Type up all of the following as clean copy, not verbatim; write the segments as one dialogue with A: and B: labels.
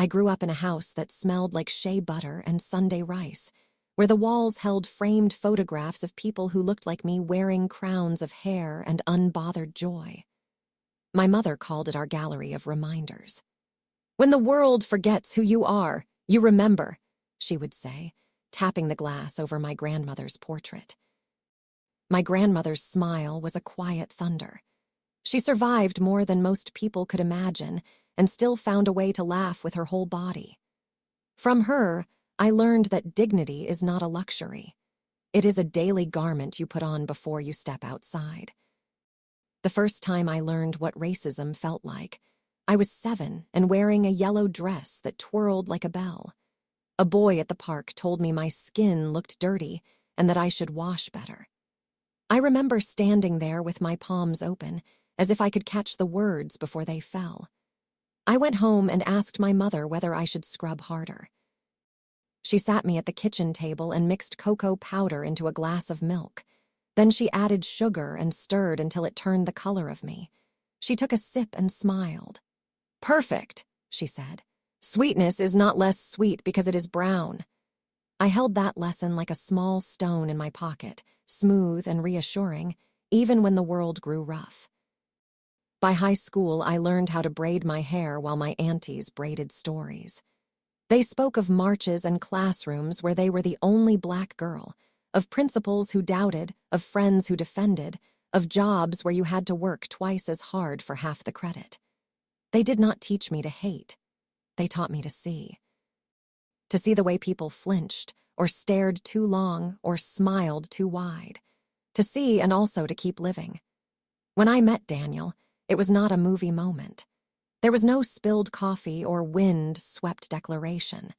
A: I grew up in a house that smelled like shea butter and Sunday rice, where the walls held framed photographs of people who looked like me wearing crowns of hair and unbothered joy. My mother called it our gallery of reminders. "When the world forgets who you are, you remember," she would say, tapping the glass over my grandmother's portrait. My grandmother's smile was a quiet thunder. She survived more than most people could imagine and still found a way to laugh with her whole body. From her, I learned that dignity is not a luxury. It is a daily garment you put on before you step outside. The first time I learned what racism felt like, I was 7 and wearing a yellow dress that twirled like a bell. A boy at the park told me my skin looked dirty and that I should wash better. I remember standing there with my palms open, as if I could catch the words before they fell. I went home and asked my mother whether I should scrub harder. She sat me at the kitchen table and mixed cocoa powder into a glass of milk. Then she added sugar and stirred until it turned the color of me. She took a sip and smiled. "Perfect," she said. "Sweetness is not less sweet because it is brown." I held that lesson like a small stone in my pocket, smooth and reassuring, even when the world grew rough. By high school, I learned how to braid my hair while my aunties braided stories. They spoke of marches and classrooms where they were the only black girl, of principals who doubted, of friends who defended, of jobs where you had to work twice as hard for half the credit. They did not teach me to hate. They taught me to see. To see the way people flinched, or stared too long, or smiled too wide. To see and also to keep living. When I met Daniel, it was not a movie moment. There was no spilled coffee or wind-swept declaration.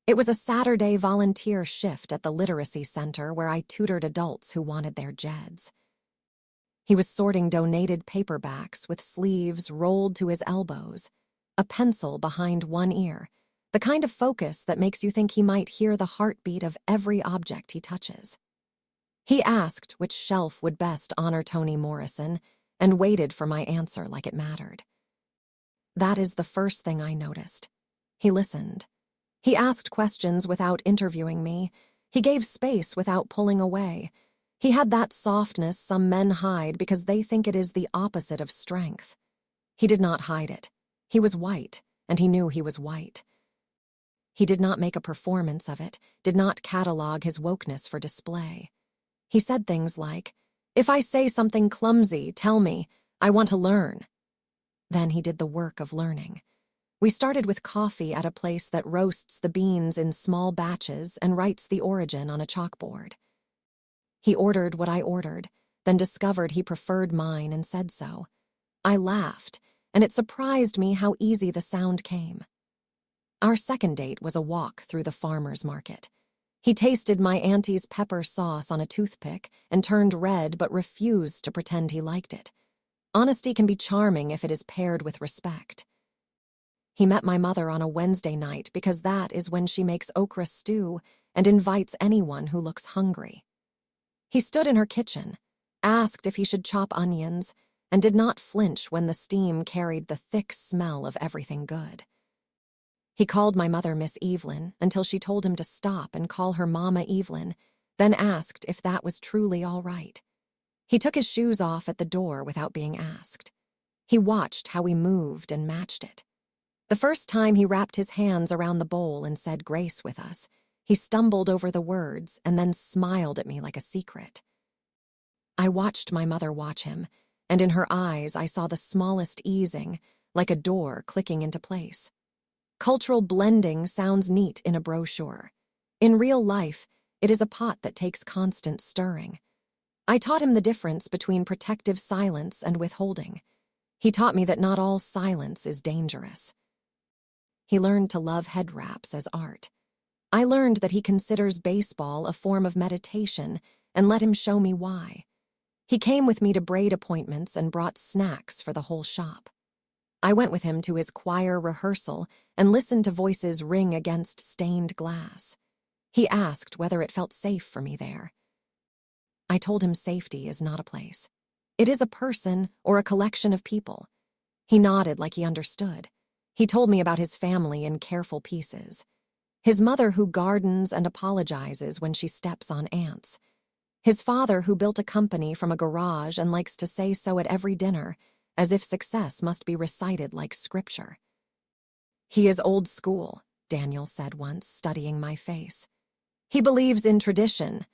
A: It was a Saturday volunteer shift at the literacy center where I tutored adults who wanted their JEDs. He was sorting donated paperbacks with sleeves rolled to his elbows, a pencil behind one ear, the kind of focus that makes you think he might hear the heartbeat of every object he touches. He asked which shelf would best honor Toni Morrison and waited for my answer like it mattered. That is the first thing I noticed. He listened. He asked questions without interviewing me. He gave space without pulling away. He had that softness some men hide because they think it is the opposite of strength. He did not hide it. He was white, and he knew he was white. He did not make a performance of it, did not catalog his wokeness for display. He said things like, "If I say something clumsy, tell me. I want to learn." Then he did the work of learning. We started with coffee at a place that roasts the beans in small batches and writes the origin on a chalkboard. He ordered what I ordered, then discovered he preferred mine and said so. I laughed, and it surprised me how easy the sound came. Our second date was a walk through the farmer's market. He tasted my auntie's pepper sauce on a toothpick and turned red but refused to pretend he liked it. Honesty can be charming if it is paired with respect. He met my mother on a Wednesday night because that is when she makes okra stew and invites anyone who looks hungry. He stood in her kitchen, asked if he should chop onions, and did not flinch when the steam carried the thick smell of everything good. He called my mother Miss Evelyn until she told him to stop and call her Mama Evelyn, then asked if that was truly all right. He took his shoes off at the door without being asked. He watched how we moved and matched it. The first time he wrapped his hands around the bowl and said grace with us, he stumbled over the words and then smiled at me like a secret. I watched my mother watch him, and in her eyes I saw the smallest easing, like a door clicking into place. Cultural blending sounds neat in a brochure. In real life, it is a pot that takes constant stirring. I taught him the difference between protective silence and withholding. He taught me that not all silence is dangerous. He learned to love head wraps as art. I learned that he considers baseball a form of meditation and let him show me why. He came with me to braid appointments and brought snacks for the whole shop. I went with him to his choir rehearsal and listened to voices ring against stained glass. He asked whether it felt safe for me there. I told him safety is not a place. It is a person or a collection of people. He nodded like he understood. He told me about his family in careful pieces. His mother who gardens and apologizes when she steps on ants. His father who built a company from a garage and likes to say so at every dinner, as if success must be recited like scripture. "He is old school," Daniel said once, studying my face. "He believes in tradition."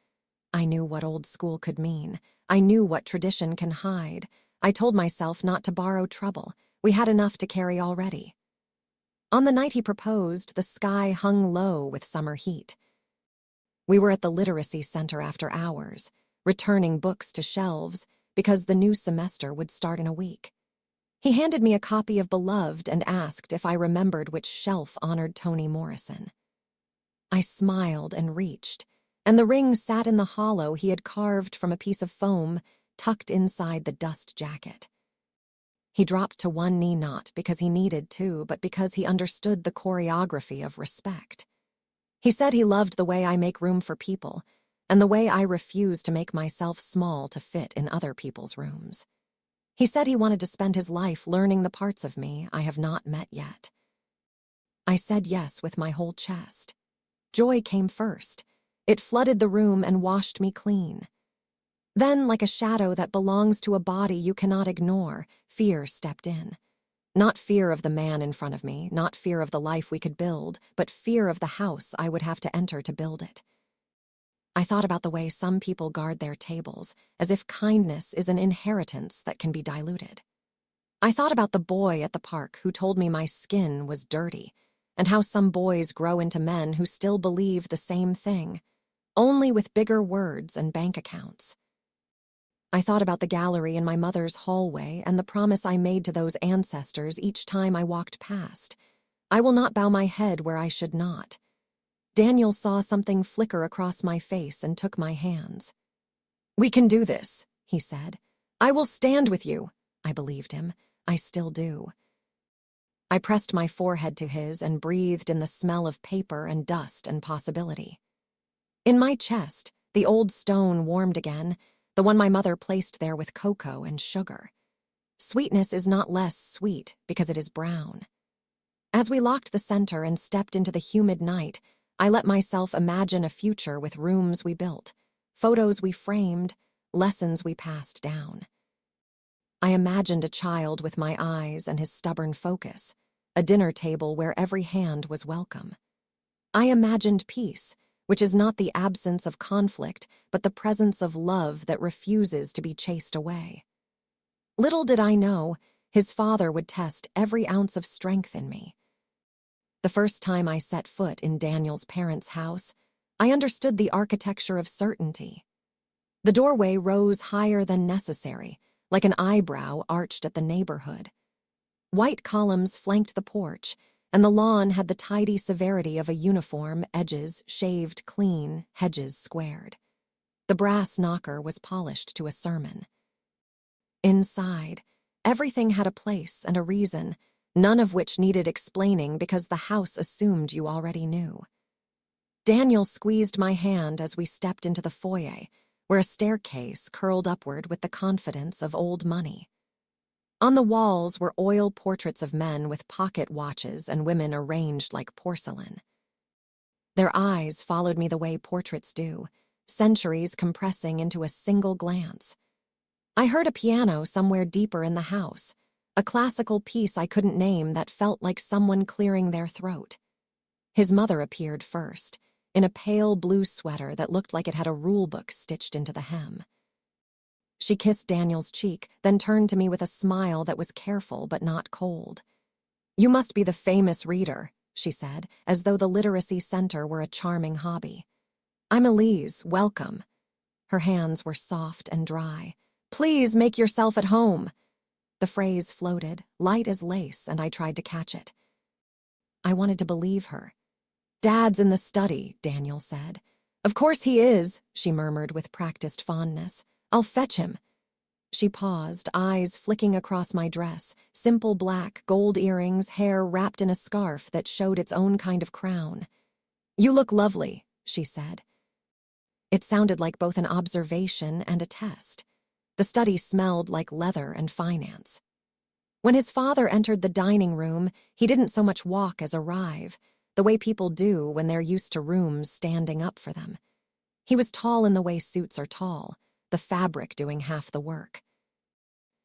A: I knew what old school could mean. I knew what tradition can hide. I told myself not to borrow trouble. We had enough to carry already. On the night he proposed, the sky hung low with summer heat. We were at the literacy center after hours, returning books to shelves because the new semester would start in a week. He handed me a copy of Beloved and asked if I remembered which shelf honored Toni Morrison. I smiled and reached, and the ring sat in the hollow he had carved from a piece of foam tucked inside the dust jacket. He dropped to one knee not because he needed to, but because he understood the choreography of respect. He said he loved the way I make room for people, and the way I refuse to make myself small to fit in other people's rooms. He said he wanted to spend his life learning the parts of me I have not met yet. I said yes with my whole chest. Joy came first. It flooded the room and washed me clean. Then, like a shadow that belongs to a body you cannot ignore, fear stepped in. Not fear of the man in front of me, not fear of the life we could build, but fear of the house I would have to enter to build it. I thought about the way some people guard their tables, as if kindness is an inheritance that can be diluted. I thought about the boy at the park who told me my skin was dirty, and how some boys grow into men who still believe the same thing, only with bigger words and bank accounts. I thought about the gallery in my mother's hallway and the promise I made to those ancestors each time I walked past. I will not bow my head where I should not. Daniel saw something flicker across my face and took my hands. "We can do this," he said. "I will stand with you." I believed him. I still do. I pressed my forehead to his and breathed in the smell of paper and dust and possibility. In my chest, the old stone warmed again, the one my mother placed there with cocoa and sugar. Sweetness is not less sweet because it is brown. As we locked the center and stepped into the humid night, I let myself imagine a future with rooms we built, photos we framed, lessons we passed down. I imagined a child with my eyes and his stubborn focus, a dinner table where every hand was welcome. I imagined peace, which is not the absence of conflict, but the presence of love that refuses to be chased away. Little did I know, his father would test every ounce of strength in me. The first time I set foot in Daniel's parents' house, I understood the architecture of certainty. The doorway rose higher than necessary, like an eyebrow arched at the neighborhood. White columns flanked the porch, and the lawn had the tidy severity of a uniform, edges shaved clean, hedges squared. The brass knocker was polished to a sermon. Inside, everything had a place and a reason, none of which needed explaining because the house assumed you already knew. Daniel squeezed my hand as we stepped into the foyer, where a staircase curled upward with the confidence of old money. On the walls were oil portraits of men with pocket watches and women arranged like porcelain. Their eyes followed me the way portraits do, centuries compressing into a single glance. I heard a piano somewhere deeper in the house, a classical piece I couldn't name that felt like someone clearing their throat. His mother appeared first, in a pale blue sweater that looked like it had a rulebook stitched into the hem. She kissed Daniel's cheek, then turned to me with a smile that was careful but not cold. "You must be the famous reader," she said, as though the literacy center were a charming hobby. "I'm Elise, welcome." Her hands were soft and dry. "Please make yourself at home." The phrase floated, light as lace, and I tried to catch it. I wanted to believe her. "Dad's in the study," Daniel said. "Of course he is," she murmured with practiced fondness. "I'll fetch him." She paused, eyes flicking across my dress, simple black, gold earrings, hair wrapped in a scarf that showed its own kind of crown. "You look lovely," she said. It sounded like both an observation and a test. The study smelled like leather and finance. When his father entered the dining room, he didn't so much walk as arrive, the way people do when they're used to rooms standing up for them. He was tall in the way suits are tall, the fabric doing half the work.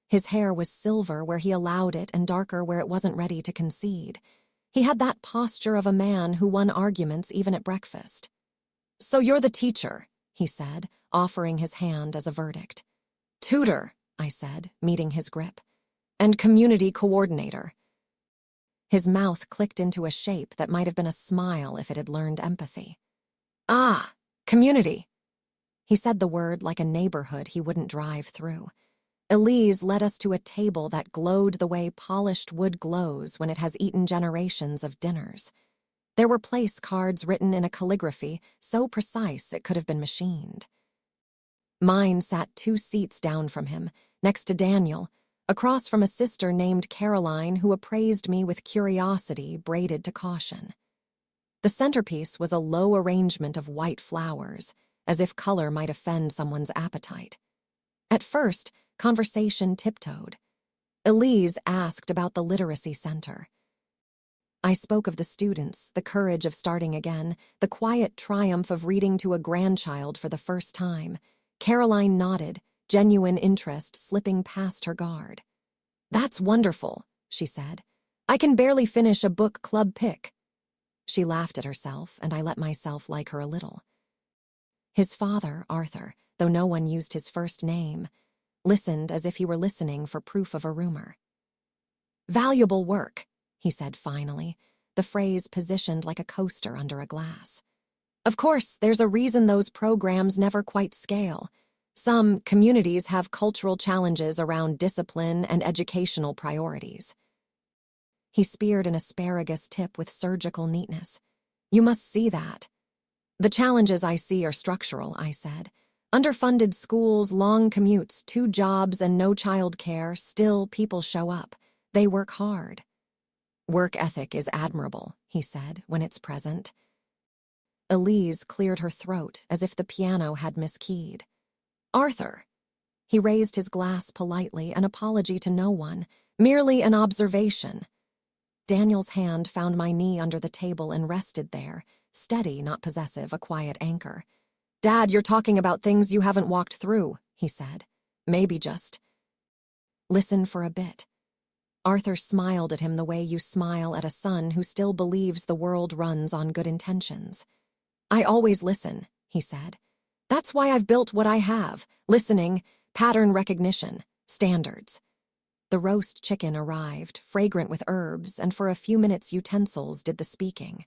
A: His hair was silver where he allowed it and darker where it wasn't ready to concede. He had that posture of a man who won arguments even at breakfast. "So you're the teacher," he said, offering his hand as a verdict. "Tutor," I said, meeting his grip. "And community coordinator." His mouth clicked into a shape that might have been a smile if it had learned empathy. "Ah, community." He said the word like a neighborhood he wouldn't drive through. Elise led us to a table that glowed the way polished wood glows when it has eaten generations of dinners. There were place cards written in a calligraphy so precise it could have been machined. Mine sat 2 seats down from him, next to Daniel, across from a sister named Caroline who appraised me with curiosity braided to caution. The centerpiece was a low arrangement of white flowers, as if color might offend someone's appetite. At first, conversation tiptoed. Elise asked about the literacy center. I spoke of the students, the courage of starting again, the quiet triumph of reading to a grandchild for the first time. Caroline nodded, genuine interest slipping past her guard. "That's wonderful," she said. "I can barely finish a book club pick." She laughed at herself, and I let myself like her a little. His father, Arthur, though no one used his first name, listened as if he were listening for proof of a rumor. "Valuable work," he said finally, the phrase positioned like a coaster under a glass. "Of course, there's a reason those programs never quite scale. Some communities have cultural challenges around discipline and educational priorities." He speared an asparagus tip with surgical neatness. "You must see that." "The challenges I see are structural," I said. "Underfunded schools, long commutes, 2 jobs, and no child care, still people show up. They work hard." "Work ethic is admirable," he said, "when it's present." Elise cleared her throat as if the piano had miskeyed. "Arthur." He raised his glass politely, an apology to no one, merely an observation. Daniel's hand found my knee under the table and rested there, steady, not possessive, a quiet anchor. "Dad, you're talking about things you haven't walked through," he said. "Maybe just listen for a bit." Arthur smiled at him the way you smile at a son who still believes the world runs on good intentions. "I always listen," he said. "That's why I've built what I have. Listening, pattern recognition, standards." The roast chicken arrived, fragrant with herbs, and for a few minutes utensils did the speaking.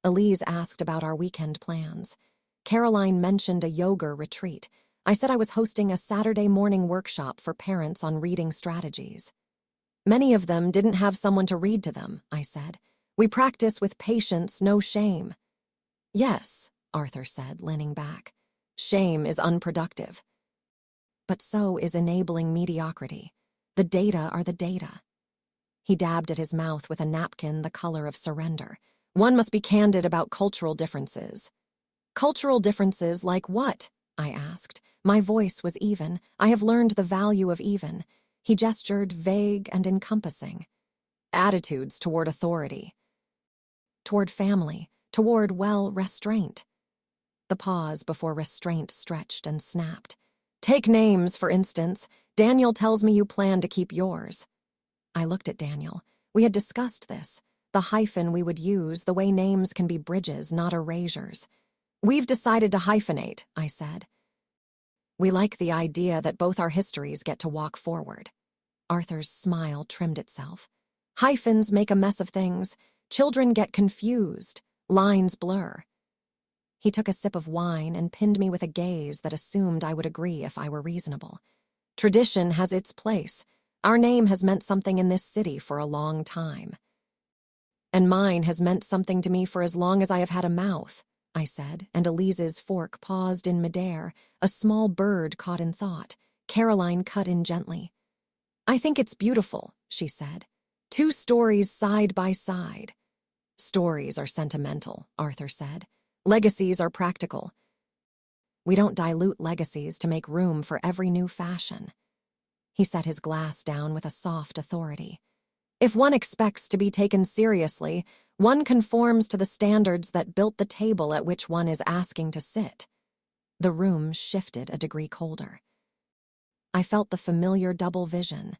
A: Elise asked about our weekend plans. Caroline mentioned a yoga retreat. I said I was hosting a Saturday morning workshop for parents on reading strategies. "Many of them didn't have someone to read to them," I said. "We practice with patience, no shame." "Yes," Arthur said, leaning back. "Shame is unproductive." But so is enabling mediocrity. The data are the data. He dabbed at his mouth with a napkin the color of surrender. "One must be candid about cultural differences." "Cultural differences like what?" I asked. My voice was even. I have learned the value of even. He gestured, vague and encompassing. "Attitudes toward authority. Toward family. Toward, well, restraint." The pause before restraint stretched and snapped. "Take names, for instance. Daniel tells me you plan to keep yours." I looked at Daniel. We had discussed this. The hyphen we would use, the way names can be bridges, not erasures. "We've decided to hyphenate," I said. "We like the idea that both our histories get to walk forward." Arthur's smile trimmed itself. "Hyphens make a mess of things. Children get confused. Lines blur." He took a sip of wine and pinned me with a gaze that assumed I would agree if I were reasonable. "Tradition has its place. Our name has meant something in this city for a long time." "And mine has meant something to me for as long as I have had a mouth," I said, and Elise's fork paused in midair, a small bird caught in thought. Caroline cut in gently. "I think it's beautiful," she said. "2 stories side by side." "Stories are sentimental," Arthur said. "Legacies are practical. We don't dilute legacies to make room for every new fashion." He set his glass down with a soft authority. If one expects to be taken seriously, one conforms to the standards that built the table at which one is asking to sit. The room shifted a degree colder. I felt the familiar double vision,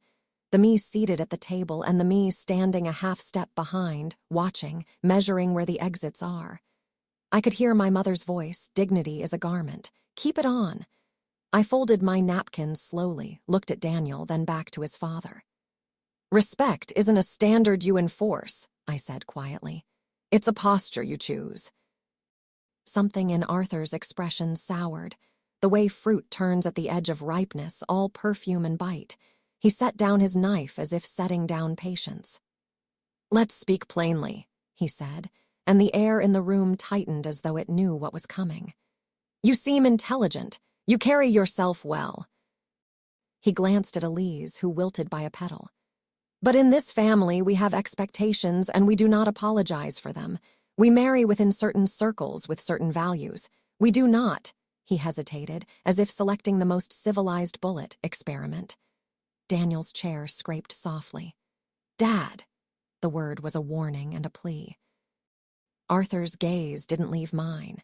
A: the me seated at the table and the me standing a half step behind, watching, measuring where the exits are. I could hear my mother's voice, "Dignity is a garment. Keep it on." I folded my napkin slowly, looked at Daniel, then back to his father. "Respect isn't a standard you enforce," I said quietly. "It's a posture you choose." Something in Arthur's expression soured, the way fruit turns at the edge of ripeness, all perfume and bite. He set down his knife as if setting down patience. "Let's speak plainly," he said, and the air in the room tightened as though it knew what was coming. "You seem intelligent. You carry yourself well." He glanced at Elise, who wilted by a petal. "But in this family we have expectations and we do not apologize for them. We marry within certain circles with certain values. We do not," he hesitated, as if selecting the most civilized bullet, experiment. Daniel's chair scraped softly. "Dad." The word was a warning and a plea. Arthur's gaze didn't leave mine.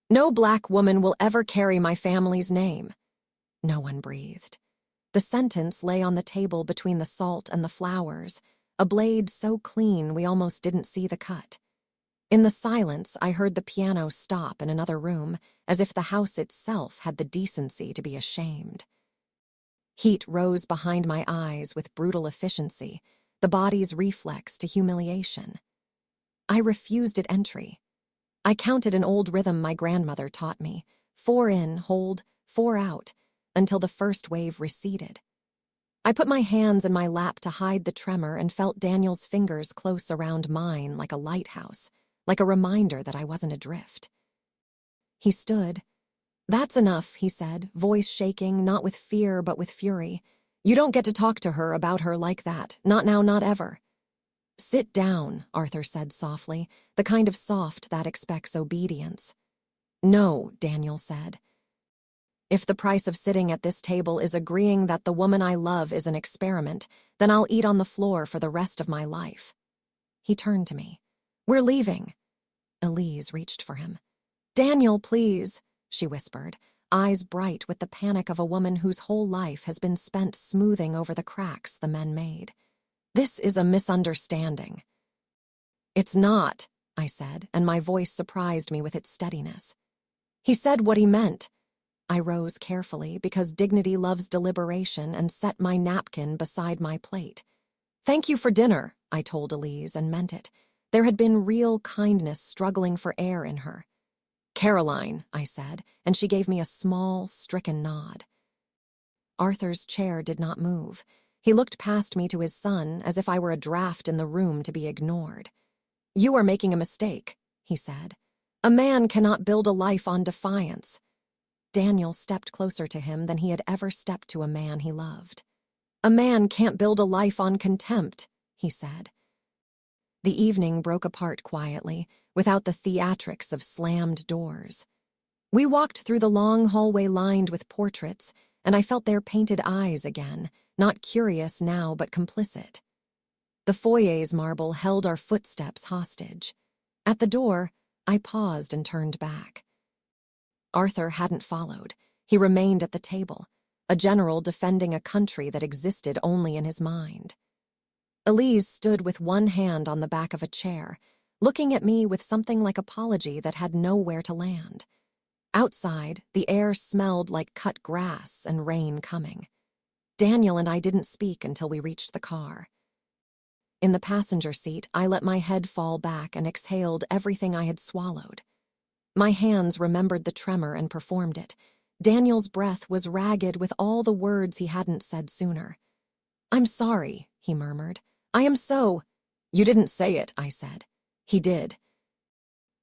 A: "No black woman will ever carry my family's name." No one breathed. The sentence lay on the table between the salt and the flowers, a blade so clean we almost didn't see the cut. In the silence, I heard the piano stop in another room, as if the house itself had the decency to be ashamed. Heat rose behind my eyes with brutal efficiency, the body's reflex to humiliation. I refused at entry. I counted an old rhythm my grandmother taught me, 4 in, hold, 4 out, until the first wave receded. I put my hands in my lap to hide the tremor and felt Daniel's fingers close around mine like a lighthouse, like a reminder that I wasn't adrift. He stood. "That's enough," he said, voice shaking, not with fear but with fury. "You don't get to talk to her about her like that. Not now, not ever." "Sit down," Arthur said softly, the kind of soft that expects obedience. "No," Daniel said. "If the price of sitting at this table is agreeing that the woman I love is an experiment, then I'll eat on the floor for the rest of my life." He turned to me. "We're leaving." Elise reached for him. "Daniel, please," she whispered, eyes bright with the panic of a woman whose whole life has been spent smoothing over the cracks the men made. "This is a misunderstanding." "It's not," I said, and my voice surprised me with its steadiness. "He said what he meant." I rose carefully because dignity loves deliberation and set my napkin beside my plate. "Thank you for dinner," I told Elise, and meant it. There had been real kindness struggling for air in her. "Caroline," I said, and she gave me a small, stricken nod. Arthur's chair did not move. He looked past me to his son as if I were a draft in the room to be ignored. "You are making a mistake," he said. "A man cannot build a life on defiance." Daniel stepped closer to him than he had ever stepped to a man he loved. "A man can't build a life on contempt," he said. The evening broke apart quietly, without the theatrics of slammed doors. We walked through the long hallway lined with portraits, and I felt their painted eyes again, not curious now but complicit. The foyer's marble held our footsteps hostage. At the door, I paused and turned back. Arthur hadn't followed. He remained at the table, a general defending a country that existed only in his mind. Elise stood with one hand on the back of a chair, looking at me with something like apology that had nowhere to land. Outside, the air smelled like cut grass and rain coming. Daniel and I didn't speak until we reached the car. In the passenger seat, I let my head fall back and exhaled everything I had swallowed. My hands remembered the tremor and performed it. Daniel's breath was ragged with all the words he hadn't said sooner. "I'm sorry," he murmured. "I am so—" "You didn't say it," I said. "He did."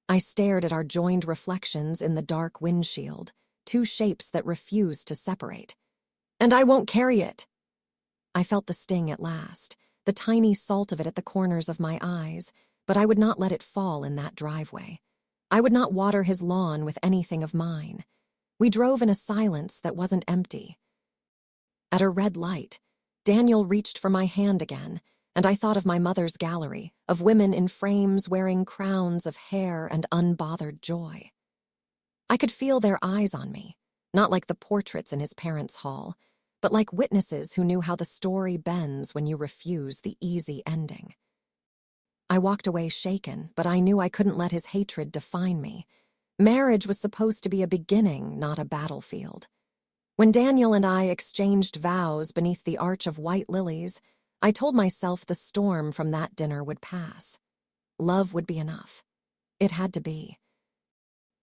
A: I stared at our joined reflections in the dark windshield, 2 shapes that refused to separate. "And I won't carry it." I felt the sting at last, the tiny salt of it at the corners of my eyes, but I would not let it fall in that driveway. I would not water his lawn with anything of mine. We drove in a silence that wasn't empty. At a red light, Daniel reached for my hand again, and I thought of my mother's gallery, of women in frames wearing crowns of hair and unbothered joy. I could feel their eyes on me, not like the portraits in his parents' hall, but like witnesses who knew how the story bends when you refuse the easy ending. I walked away shaken, but I knew I couldn't let his hatred define me. Marriage was supposed to be a beginning, not a battlefield. When Daniel and I exchanged vows beneath the arch of white lilies, I told myself the storm from that dinner would pass. Love would be enough. It had to be.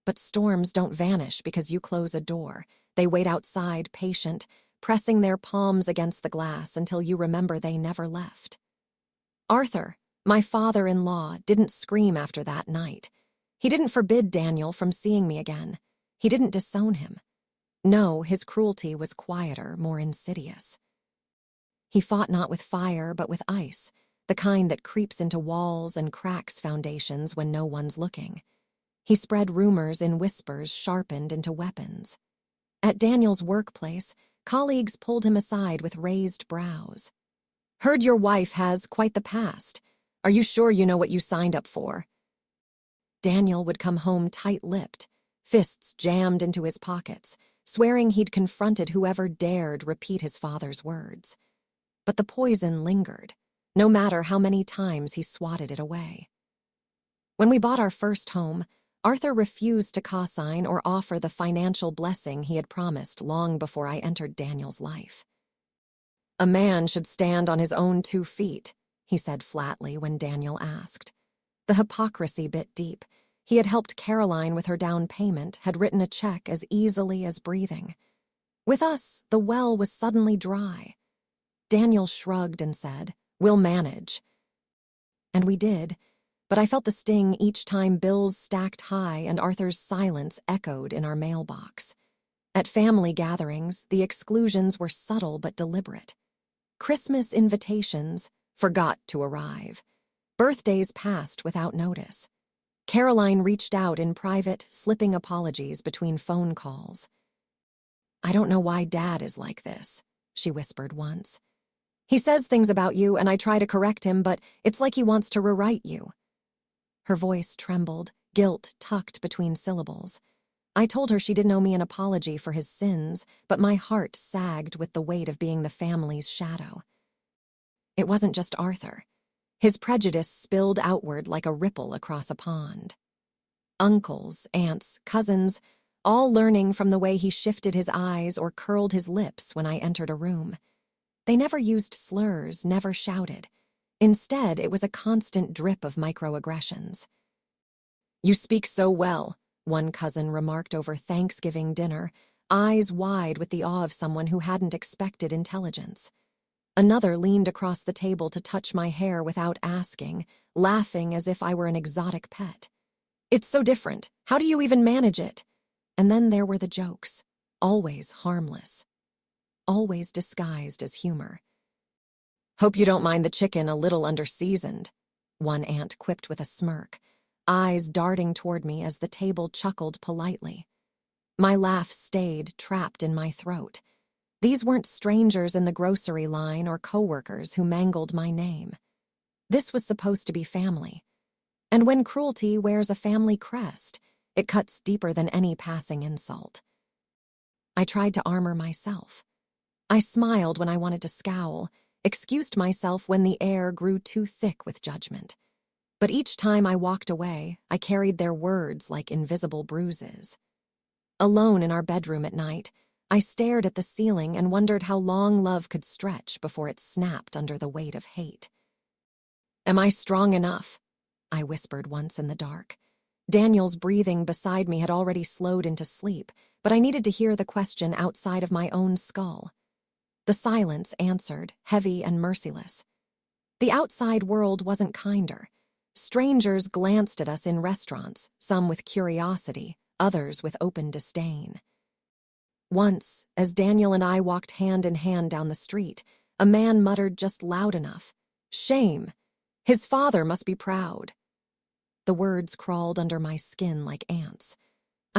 A: But storms don't vanish because you close a door. They wait outside, patient, pressing their palms against the glass until you remember they never left. Arthur, my father-in-law, didn't scream after that night. He didn't forbid Daniel from seeing me again. He didn't disown him. No, his cruelty was quieter, more insidious. He fought not with fire, but with ice, the kind that creeps into walls and cracks foundations when no one's looking. He spread rumors in whispers sharpened into weapons. At Daniel's workplace, colleagues pulled him aside with raised brows. "Heard your wife has quite the past. Are you sure you know what you signed up for?" Daniel would come home tight-lipped, fists jammed into his pockets, swearing he'd confronted whoever dared repeat his father's words. But the poison lingered, no matter how many times he swatted it away. When we bought our first home, Arthur refused to co-sign or offer the financial blessing he had promised long before I entered Daniel's life. "A man should stand on his own 2 feet," he said flatly when Daniel asked. The hypocrisy bit deep. He had helped Caroline with her down payment, had written a check as easily as breathing. With us, the well was suddenly dry. Daniel shrugged and said, "We'll manage." And we did, but I felt the sting each time bills stacked high and Arthur's silence echoed in our mailbox. At family gatherings, the exclusions were subtle but deliberate. Christmas invitations forgot to arrive. Birthdays passed without notice. Caroline reached out in private, slipping apologies between phone calls. "I don't know why Dad is like this," she whispered once. "He says things about you and I try to correct him, but it's like he wants to rewrite you." Her voice trembled, guilt tucked between syllables. I told her she didn't owe me an apology for his sins, but my heart sagged with the weight of being the family's shadow. It wasn't just Arthur. His prejudice spilled outward like a ripple across a pond. Uncles, aunts, cousins, all learning from the way he shifted his eyes or curled his lips when I entered a room. They never used slurs, never shouted. Instead, it was a constant drip of microaggressions. "You speak so well," one cousin remarked over Thanksgiving dinner, eyes wide with the awe of someone who hadn't expected intelligence. Another leaned across the table to touch my hair without asking, laughing as if I were an exotic pet. "It's so different. How do you even manage it?" And then there were the jokes, always harmless, always disguised as humor. "Hope you don't mind the chicken a little under-seasoned," one aunt quipped with a smirk, eyes darting toward me as the table chuckled politely. My laugh stayed trapped in my throat. These weren't strangers in the grocery line or coworkers who mangled my name. This was supposed to be family. And when cruelty wears a family crest, it cuts deeper than any passing insult. I tried to armor myself. I smiled when I wanted to scowl, excused myself when the air grew too thick with judgment. But each time I walked away, I carried their words like invisible bruises. Alone in our bedroom at night, I stared at the ceiling and wondered how long love could stretch before it snapped under the weight of hate. "Am I strong enough?" I whispered once in the dark. Daniel's breathing beside me had already slowed into sleep, but I needed to hear the question outside of my own skull. The silence answered, heavy and merciless. The outside world wasn't kinder. Strangers glanced at us in restaurants, some with curiosity, others with open disdain. Once, as Daniel and I walked hand in hand down the street, a man muttered just loud enough, "Shame! His father must be proud." The words crawled under my skin like ants.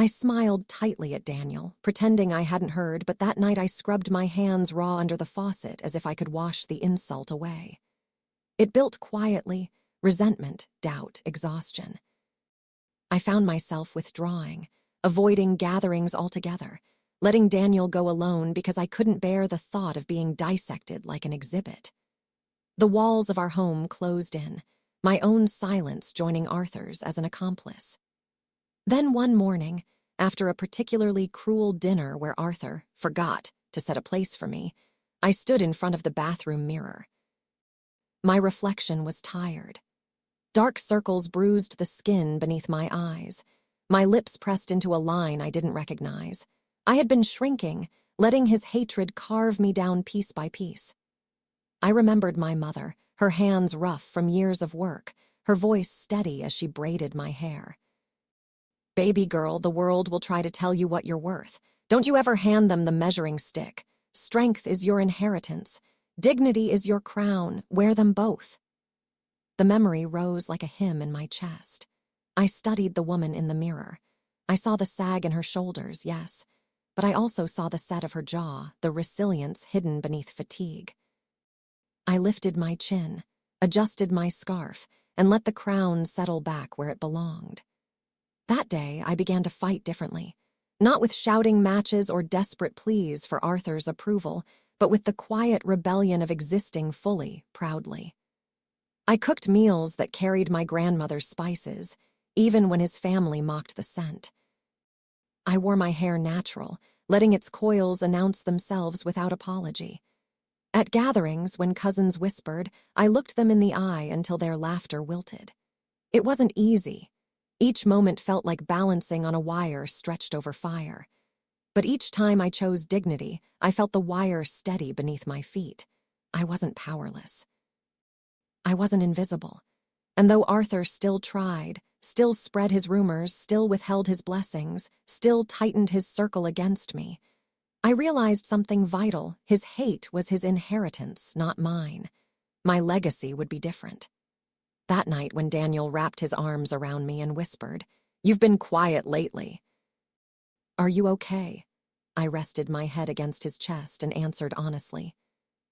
A: I smiled tightly at Daniel, pretending I hadn't heard, but that night I scrubbed my hands raw under the faucet as if I could wash the insult away. It built quietly, resentment, doubt, exhaustion. I found myself withdrawing, avoiding gatherings altogether, letting Daniel go alone because I couldn't bear the thought of being dissected like an exhibit. The walls of our home closed in, my own silence joining Arthur's as an accomplice. Then one morning, after a particularly cruel dinner where Arthur forgot to set a place for me, I stood in front of the bathroom mirror. My reflection was tired. Dark circles bruised the skin beneath my eyes. My lips pressed into a line I didn't recognize. I had been shrinking, letting his hatred carve me down piece by piece. I remembered my mother, her hands rough from years of work, her voice steady as she braided my hair. "Baby girl, the world will try to tell you what you're worth. Don't you ever hand them the measuring stick. Strength is your inheritance. Dignity is your crown. Wear them both." The memory rose like a hymn in my chest. I studied the woman in the mirror. I saw the sag in her shoulders, yes, but I also saw the set of her jaw, the resilience hidden beneath fatigue. I lifted my chin, adjusted my scarf, and let the crown settle back where it belonged. That day, I began to fight differently, not with shouting matches or desperate pleas for Arthur's approval, but with the quiet rebellion of existing fully, proudly. I cooked meals that carried my grandmother's spices, even when his family mocked the scent. I wore my hair natural, letting its coils announce themselves without apology. At gatherings, when cousins whispered, I looked them in the eye until their laughter wilted. It wasn't easy. Each moment felt like balancing on a wire stretched over fire. But each time I chose dignity, I felt the wire steady beneath my feet. I wasn't powerless. I wasn't invisible. And though Arthur still tried, still spread his rumors, still withheld his blessings, still tightened his circle against me, I realized something vital. His hate was his inheritance, not mine. My legacy would be different. That night, when Daniel wrapped his arms around me and whispered, "You've been quiet lately." "Are you okay?" I rested my head against his chest and answered honestly.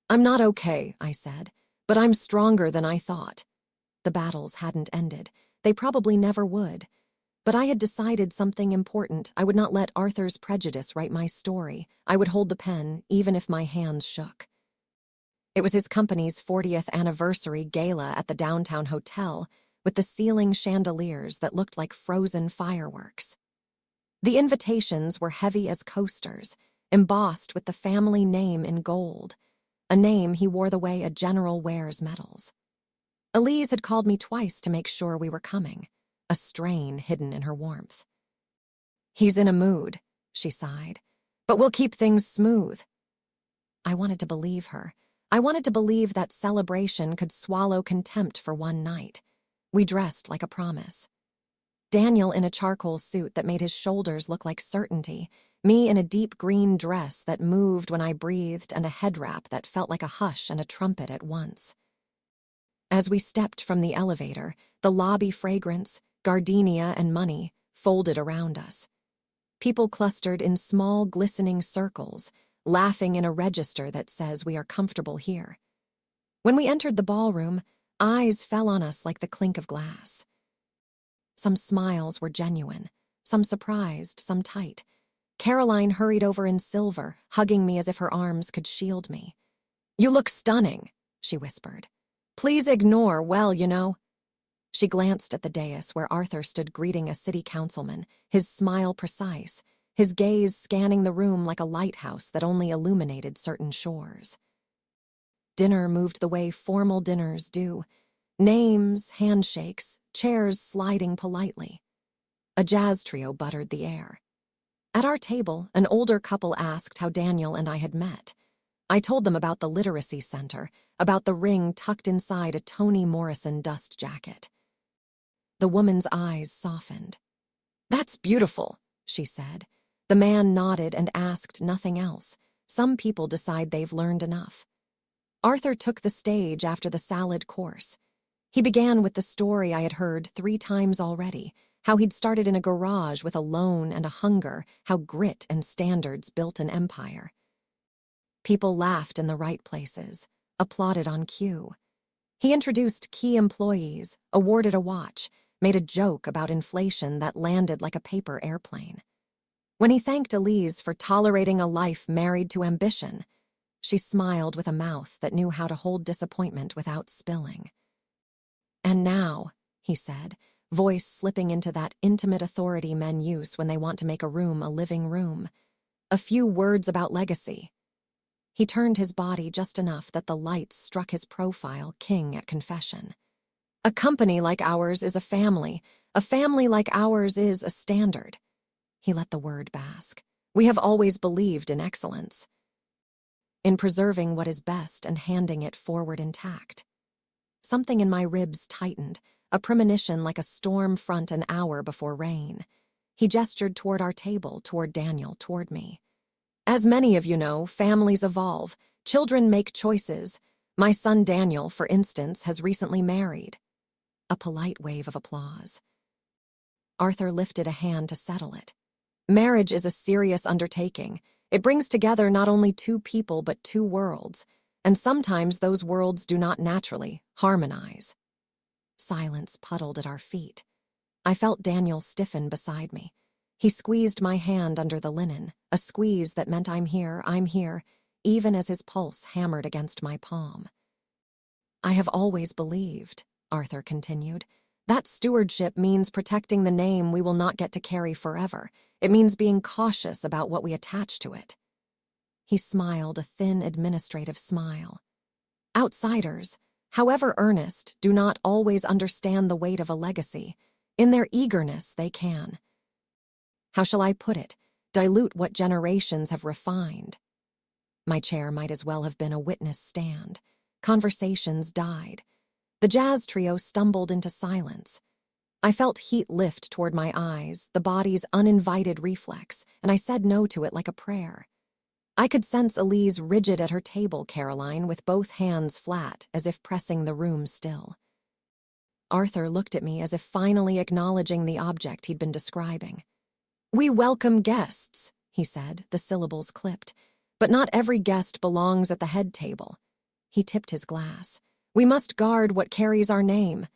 A: "I'm not okay," I said, "but I'm stronger than I thought." The battles hadn't ended. They probably never would. But I had decided something important. I would not let Arthur's prejudice write my story. I would hold the pen, even if my hands shook. It was his company's 40th anniversary gala at the downtown hotel, with the ceiling chandeliers that looked like frozen fireworks. The invitations were heavy as coasters, embossed with the family name in gold, a name he wore the way a general wears medals. Elise had called me twice to make sure we were coming, a strain hidden in her warmth. "He's in a mood," she sighed, "but we'll keep things smooth." I wanted to believe her. I wanted to believe that celebration could swallow contempt for one night. We dressed like a promise. Daniel in a charcoal suit that made his shoulders look like certainty, me in a deep green dress that moved when I breathed, and a head wrap that felt like a hush and a trumpet at once. As we stepped from the elevator, the lobby fragrance, gardenia and money, folded around us. People clustered in small, glistening circles, laughing in a register that says we are comfortable here. When we entered the ballroom, eyes fell on us like the clink of glass. Some smiles were genuine, some surprised, some tight. Caroline hurried over in silver, hugging me as if her arms could shield me. "You look stunning," she whispered. "Please ignore, well, you know." She glanced at the dais where Arthur stood greeting a city councilman, his smile precise, his gaze scanning the room like a lighthouse that only illuminated certain shores. Dinner moved the way formal dinners do. Names, handshakes, chairs sliding politely. A jazz trio buttered the air. At our table, an older couple asked how Daniel and I had met. I told them about the literacy center, about the ring tucked inside a Toni Morrison dust jacket. The woman's eyes softened. "That's beautiful," she said. The man nodded and asked nothing else. Some people decide they've learned enough. Arthur took the stage after the salad course. He began with the story I had heard 3 times already, how he'd started in a garage with a loan and a hunger, how grit and standards built an empire. People laughed in the right places, applauded on cue. He introduced key employees, awarded a watch, made a joke about inflation that landed like a paper airplane. When he thanked Elise for tolerating a life married to ambition, she smiled with a mouth that knew how to hold disappointment without spilling. "And now," he said, voice slipping into that intimate authority men use when they want to make a room a living room, "a few words about legacy." He turned his body just enough that the lights struck his profile, king at confession. "A company like ours is a family. A family like ours is a standard." He let the word bask. "We have always believed in excellence, in preserving what is best and handing it forward intact." Something in my ribs tightened, a premonition like a storm front an hour before rain. He gestured toward our table, toward Daniel, toward me. "As many of you know, families evolve. Children make choices. My son Daniel, for instance, has recently married." A polite wave of applause. Arthur lifted a hand to settle it. "Marriage is a serious undertaking. It brings together not only two people but two worlds, and sometimes those worlds do not naturally harmonize." Silence puddled at our feet. I felt Daniel stiffen beside me. He squeezed my hand under the linen, a squeeze that meant I'm here, even as his pulse hammered against my palm. "I have always believed," Arthur continued, "that stewardship means protecting the name we will not get to carry forever. It means being cautious about what we attach to it." He smiled a thin administrative smile. "Outsiders, however earnest, do not always understand the weight of a legacy. In their eagerness, they can. How shall I put it? Dilute what generations have refined." My chair might as well have been a witness stand. Conversations died. The jazz trio stumbled into silence. I felt heat lift toward my eyes, the body's uninvited reflex, and I said no to it like a prayer. I could sense Elise rigid at her table, Caroline, with both hands flat, as if pressing the room still. Arthur looked at me as if finally acknowledging the object he'd been describing. "We welcome guests," he said, the syllables clipped, "but not every guest belongs at the head table." He tipped his glass. "We must guard what carries our name."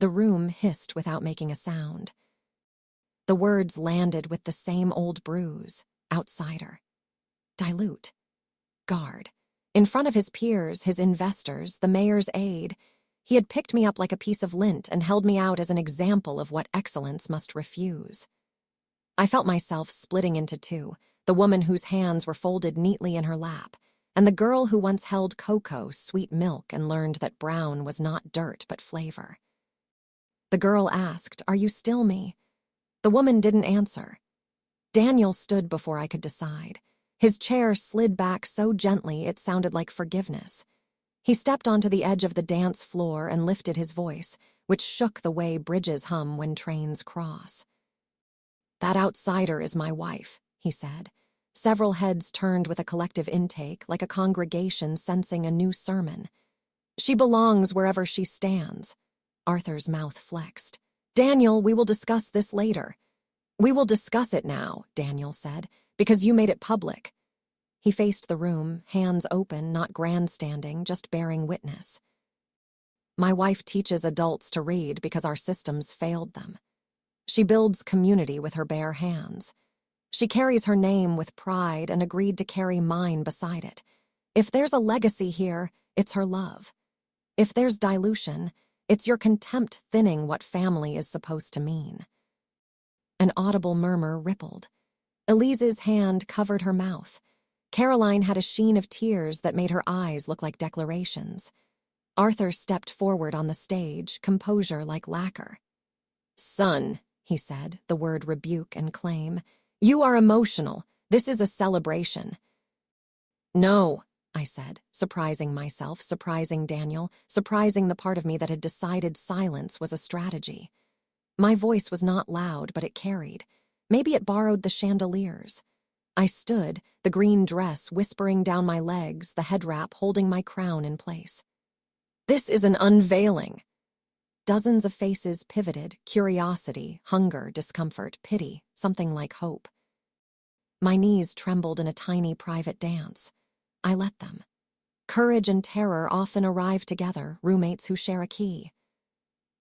A: The room hissed without making a sound. The words landed with the same old bruise: outsider. Dilute. Guard. In front of his peers, his investors, the mayor's aide, he had picked me up like a piece of lint and held me out as an example of what excellence must refuse. I felt myself splitting into two, the woman whose hands were folded neatly in her lap, and the girl who once held cocoa, sweet milk, and learned that brown was not dirt but flavor. The girl asked, "Are you still me?" The woman didn't answer. Daniel stood before I could decide. His chair slid back so gently it sounded like forgiveness. He stepped onto the edge of the dance floor and lifted his voice, which shook the way bridges hum when trains cross. "That outsider is my wife," he said. Several heads turned with a collective intake, like a congregation sensing a new sermon. "She belongs wherever she stands." Arthur's mouth flexed. "Daniel, we will discuss this later." "We will discuss it now," Daniel said, "because you made it public." He faced the room, hands open, not grandstanding, just bearing witness. "My wife teaches adults to read because our systems failed them. She builds community with her bare hands. She carries her name with pride and agreed to carry mine beside it. If there's a legacy here, it's her love. If there's dilution, it's your contempt thinning what family is supposed to mean." An audible murmur rippled. Elise's hand covered her mouth. Caroline had a sheen of tears that made her eyes look like declarations. Arthur stepped forward on the stage, composure like lacquer. "Son," he said, the word rebuke and claim, "you are emotional. This is a celebration." "No," I said, surprising myself, surprising Daniel, surprising the part of me that had decided silence was a strategy. My voice was not loud, but it carried. Maybe it borrowed the chandeliers. I stood, the green dress whispering down my legs, the head wrap holding my crown in place. "This is an unveiling." Dozens of faces pivoted, curiosity, hunger, discomfort, pity, something like hope. My knees trembled in a tiny private dance. I let them. Courage and terror often arrive together, roommates who share a key.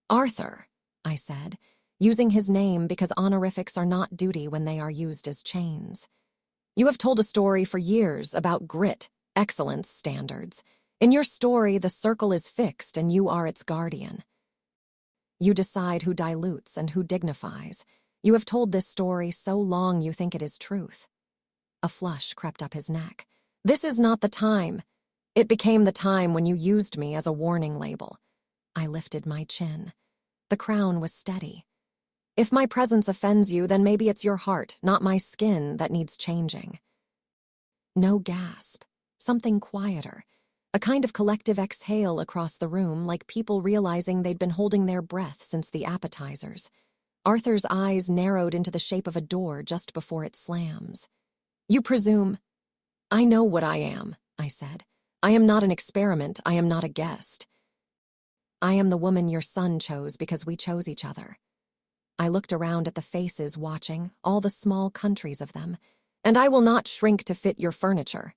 A: Arthur, I said, using his name because honorifics are not duty when they are used as chains. You have told a story for years about grit, excellence standards. In your story, the circle is fixed and you are its guardian. You decide who dilutes and who dignifies. You have told this story so long you think it is truth. A flush crept up his neck. This is not the time. It became the time when you used me as a warning label. I lifted my chin. The crown was steady. If my presence offends you, then maybe it's your heart, not my skin, that needs changing. No gasp. Something quieter. A kind of collective exhale across the room, like people realizing they'd been holding their breath since the appetizers. Arthur's eyes narrowed into the shape of a door just before it slams. You presume... I know what I am, I said. I am not an experiment. I am not a guest. I am the woman your son chose because we chose each other. I looked around at the faces watching, all the small countries of them, and I will not shrink to fit your furniture.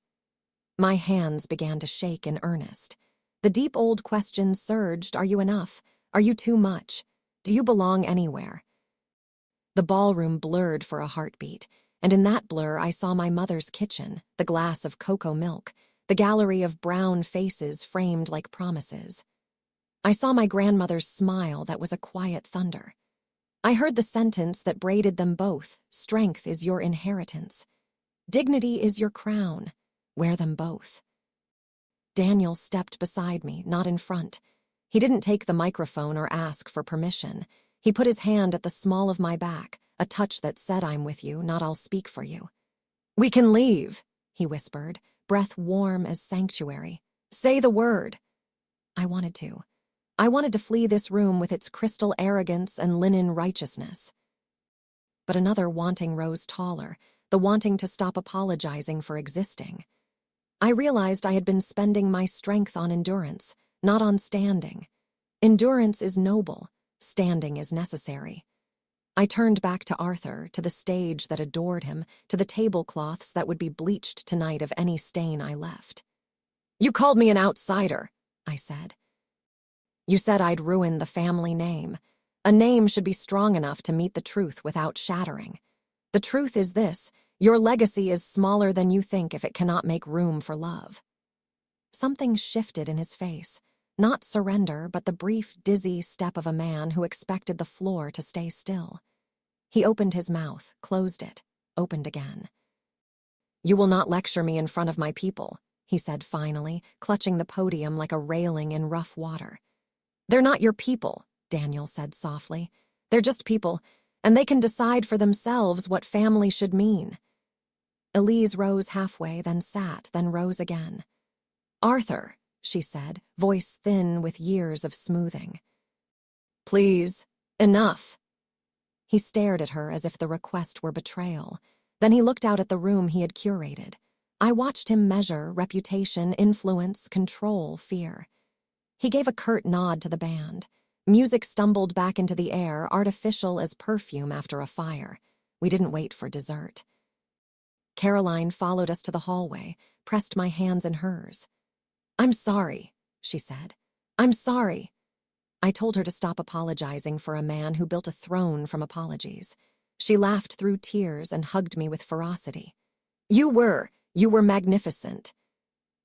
A: My hands began to shake in earnest. The deep old questions surged. Are you enough? Are you too much? Do you belong anywhere? The ballroom blurred for a heartbeat, and in that blur I saw my mother's kitchen, the glass of cocoa milk, the gallery of brown faces framed like promises. I saw my grandmother's smile that was a quiet thunder. I heard the sentence that braided them both. Strength is your inheritance. Dignity is your crown. Wear them both. Daniel stepped beside me, not in front. He didn't take the microphone or ask for permission. He put his hand at the small of my back, a touch that said I'm with you, not I'll speak for you. We can leave, he whispered, breath warm as sanctuary. Say the word. I wanted to. I wanted to flee this room with its crystal arrogance and linen righteousness. But another wanting rose taller, the wanting to stop apologizing for existing. I realized I had been spending my strength on endurance, not on standing. Endurance is noble, standing is necessary. I turned back to Arthur, to the stage that adored him, to the tablecloths that would be bleached tonight of any stain I left. You called me an outsider, I said. You said I'd ruin the family name. A name should be strong enough to meet the truth without shattering. The truth is this: your legacy is smaller than you think if it cannot make room for love. Something shifted in his face. Not surrender, but the brief, dizzy step of a man who expected the floor to stay still. He opened his mouth, closed it, opened again. You will not lecture me in front of my people, he said finally, clutching the podium like a railing in rough water. They're not your people, Daniel said softly. They're just people, and they can decide for themselves what family should mean. Elise rose halfway, then sat, then rose again. Arthur, she said, voice thin with years of smoothing. Please, enough. He stared at her as if the request were betrayal. Then he looked out at the room he had curated. I watched him measure reputation, influence, control, fear. He gave a curt nod to the band. Music stumbled back into the air, artificial as perfume after a fire. We didn't wait for dessert. Caroline followed us to the hallway, pressed my hands in hers. I'm sorry, she said. I'm sorry. I told her to stop apologizing for a man who built a throne from apologies. She laughed through tears and hugged me with ferocity. You were magnificent.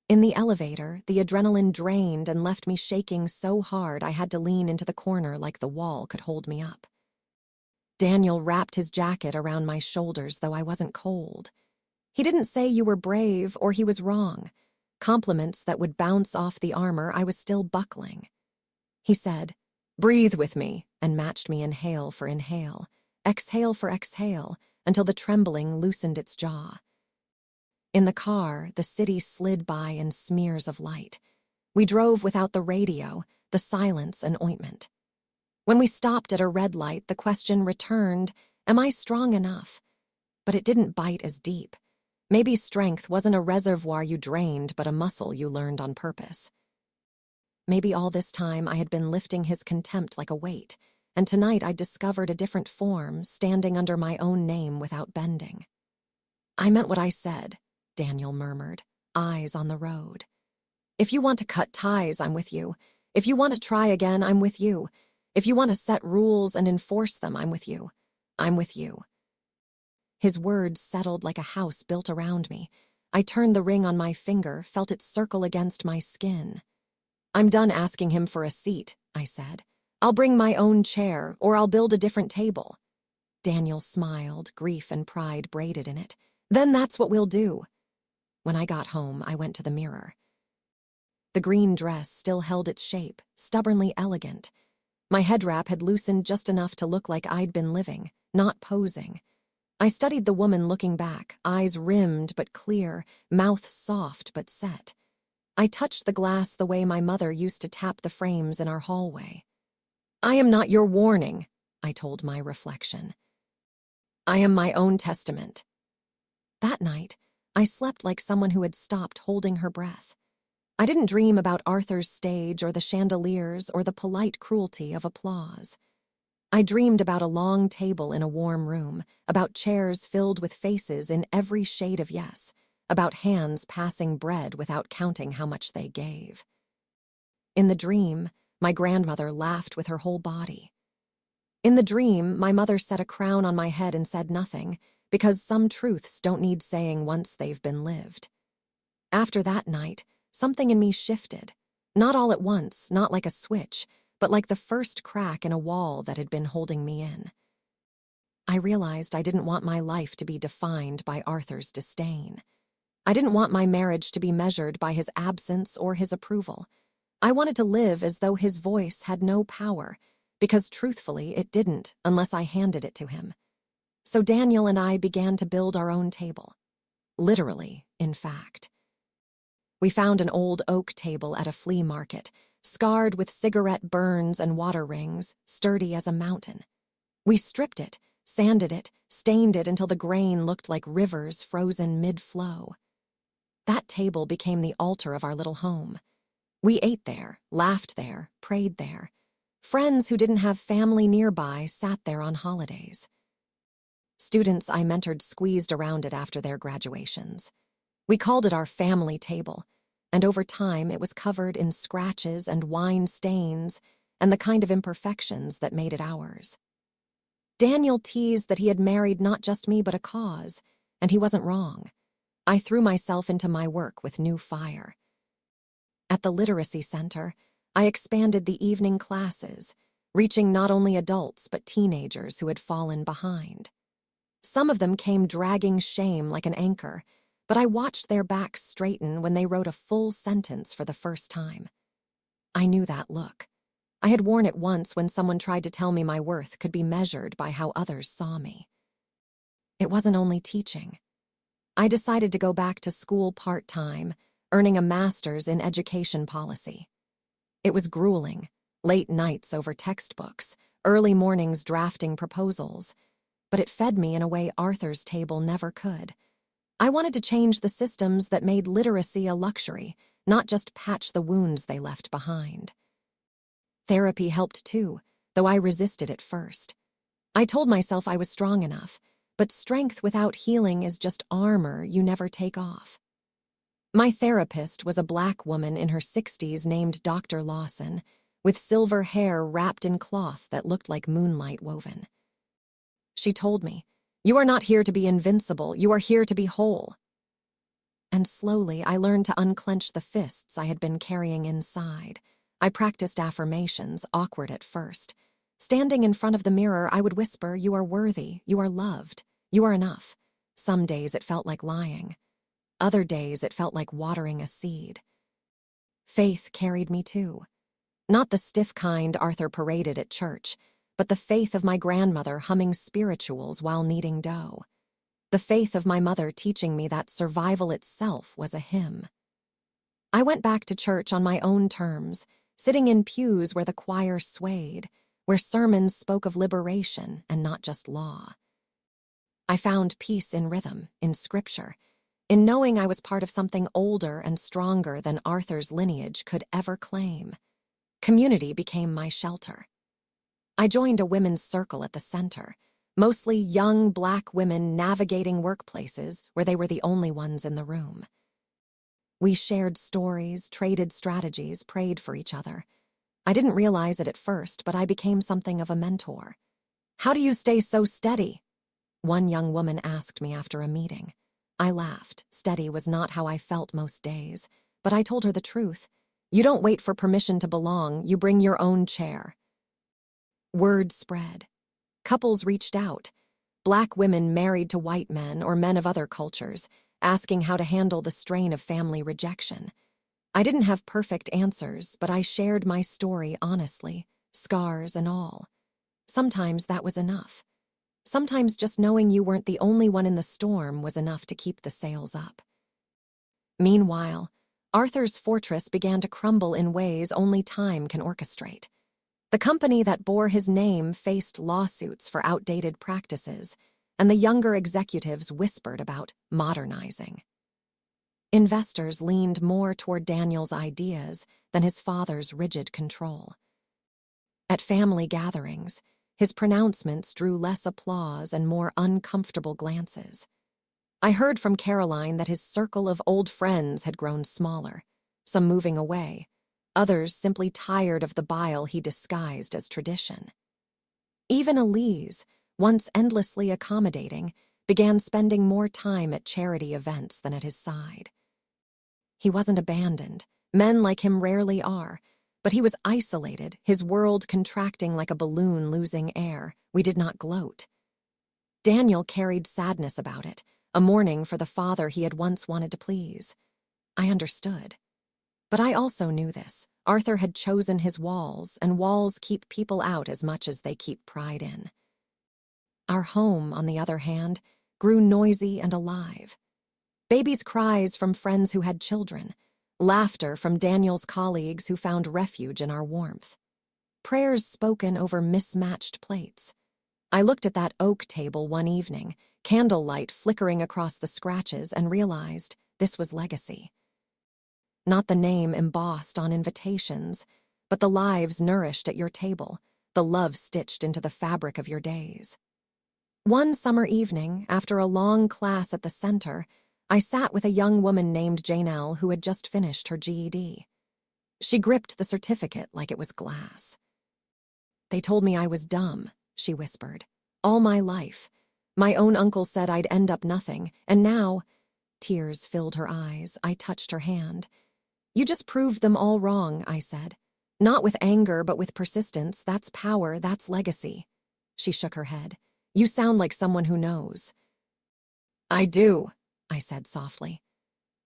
A: In the elevator, the adrenaline drained and left me shaking so hard I had to lean into the corner like the wall could hold me up. Daniel wrapped his jacket around my shoulders, though I wasn't cold. He didn't say you were brave or he was wrong. Compliments that would bounce off the armor I was still buckling. He said, breathe with me, and matched me inhale for inhale, exhale for exhale, until the trembling loosened its jaw. In the car, the city slid by in smears of light. We drove without the radio, the silence and ointment. When we stopped at a red light, the question returned, am I strong enough? But it didn't bite as deep. Maybe strength wasn't a reservoir you drained, but a muscle you learned on purpose. Maybe all this time I had been lifting his contempt like a weight, and tonight I'd discovered a different form, standing under my own name without bending. "I meant what I said," Daniel murmured, eyes on the road. "If you want to cut ties, I'm with you. If you want to try again, I'm with you. If you want to set rules and enforce them, I'm with you. I'm with you." His words settled like a house built around me. I turned the ring on my finger, felt it circle against my skin. "I'm done asking him for a seat," I said. "I'll bring my own chair, or I'll build a different table." Daniel smiled, grief and pride braided in it. "Then that's what we'll do." When I got home, I went to the mirror. The green dress still held its shape, stubbornly elegant. My head wrap had loosened just enough to look like I'd been living, not posing. I studied the woman looking back, eyes rimmed but clear, mouth soft but set. I touched the glass the way my mother used to tap the frames in our hallway. "I am not your warning," I told my reflection. "I am my own testament." That night, I slept like someone who had stopped holding her breath. I didn't dream about Arthur's stage or the chandeliers or the polite cruelty of applause. I dreamed about a long table in a warm room, about chairs filled with faces in every shade of yes, about hands passing bread without counting how much they gave. In the dream, my grandmother laughed with her whole body. In the dream, my mother set a crown on my head and said nothing, because some truths don't need saying once they've been lived. After that night, something in me shifted, not all at once, not like a switch, but like the first crack in a wall that had been holding me in. I realized I didn't want my life to be defined by Arthur's disdain. I didn't want my marriage to be measured by his absence or his approval. I wanted to live as though his voice had no power, because truthfully it didn't unless I handed it to him. So Daniel and I began to build our own table. Literally, in fact. We found an old oak table at a flea market, scarred with cigarette burns and water rings, sturdy as a mountain. We stripped it, sanded it, stained it until the grain looked like rivers frozen mid-flow. That table became the altar of our little home. We ate there, laughed there, prayed there. Friends who didn't have family nearby sat there on holidays. Students I mentored squeezed around it after their graduations. We called it our family table, and over time it was covered in scratches and wine stains and the kind of imperfections that made it ours. Daniel teased that he had married not just me but a cause, and he wasn't wrong. I threw myself into my work with new fire. At the Literacy Center, I expanded the evening classes, reaching not only adults but teenagers who had fallen behind. Some of them came dragging shame like an anchor, but I watched their backs straighten when they wrote a full sentence for the first time. I knew that look. I had worn it once when someone tried to tell me my worth could be measured by how others saw me. It wasn't only teaching. I decided to go back to school part-time, earning a master's in education policy. It was grueling, late nights over textbooks, early mornings drafting proposals, but it fed me in a way Arthur's table never could. I wanted to change the systems that made literacy a luxury, not just patch the wounds they left behind. Therapy helped too, though I resisted it first. I told myself I was strong enough, but strength without healing is just armor you never take off. My therapist was a Black woman in her 60s named Dr. Lawson, with silver hair wrapped in cloth that looked like moonlight woven. She told me, "You are not here to be invincible, you are here to be whole." And slowly I learned to unclench the fists I had been carrying inside. I practiced affirmations, awkward at first. Standing in front of the mirror, I would whisper, "You are worthy, you are loved, you are enough." Some days it felt like lying. Other days it felt like watering a seed. Faith carried me too. Not the stiff kind Arthur paraded at church, but the faith of my grandmother humming spirituals while kneading dough. The faith of my mother teaching me that survival itself was a hymn. I went back to church on my own terms, sitting in pews where the choir swayed, where sermons spoke of liberation and not just law. I found peace in rhythm, in scripture, in knowing I was part of something older and stronger than Arthur's lineage could ever claim. Community became my shelter. I joined a women's circle at the center, mostly young Black women navigating workplaces where they were the only ones in the room. We shared stories, traded strategies, prayed for each other. I didn't realize it at first, but I became something of a mentor. "How do you stay so steady?" one young woman asked me after a meeting. I laughed. Steady was not how I felt most days, but I told her the truth. You don't wait for permission to belong, you bring your own chair. Word spread. Couples reached out. Black women married to white men or men of other cultures, asking how to handle the strain of family rejection. I didn't have perfect answers, but I shared my story honestly, scars and all. Sometimes that was enough. Sometimes just knowing you weren't the only one in the storm was enough to keep the sails up. Meanwhile, Arthur's fortress began to crumble in ways only time can orchestrate. The company that bore his name faced lawsuits for outdated practices, and the younger executives whispered about modernizing. Investors leaned more toward Daniel's ideas than his father's rigid control. At family gatherings, his pronouncements drew less applause and more uncomfortable glances. I heard from Caroline that his circle of old friends had grown smaller, some moving away, others simply tired of the bile he disguised as tradition. Even Elise, once endlessly accommodating, began spending more time at charity events than at his side. He wasn't abandoned. Men like him rarely are. But he was isolated, his world contracting like a balloon losing air. We did not gloat. Daniel carried sadness about it, a mourning for the father he had once wanted to please. I understood. But I also knew this. Arthur had chosen his walls, and walls keep people out as much as they keep pride in. Our home, on the other hand, grew noisy and alive. Babies' cries from friends who had children, laughter from Daniel's colleagues who found refuge in our warmth. Prayers spoken over mismatched plates. I looked at that oak table one evening, candlelight flickering across the scratches, and realized this was legacy. Not the name embossed on invitations, but the lives nourished at your table, the love stitched into the fabric of your days. One summer evening, after a long class at the center, I sat with a young woman named Janelle who had just finished her GED. She gripped the certificate like it was glass. "They told me I was dumb," she whispered. "All my life. My own uncle said I'd end up nothing, and now—" Tears filled her eyes. I touched her hand. "You just proved them all wrong," I said. "Not with anger, but with persistence. That's power, that's legacy." She shook her head. "You sound like someone who knows." "I do," I said softly.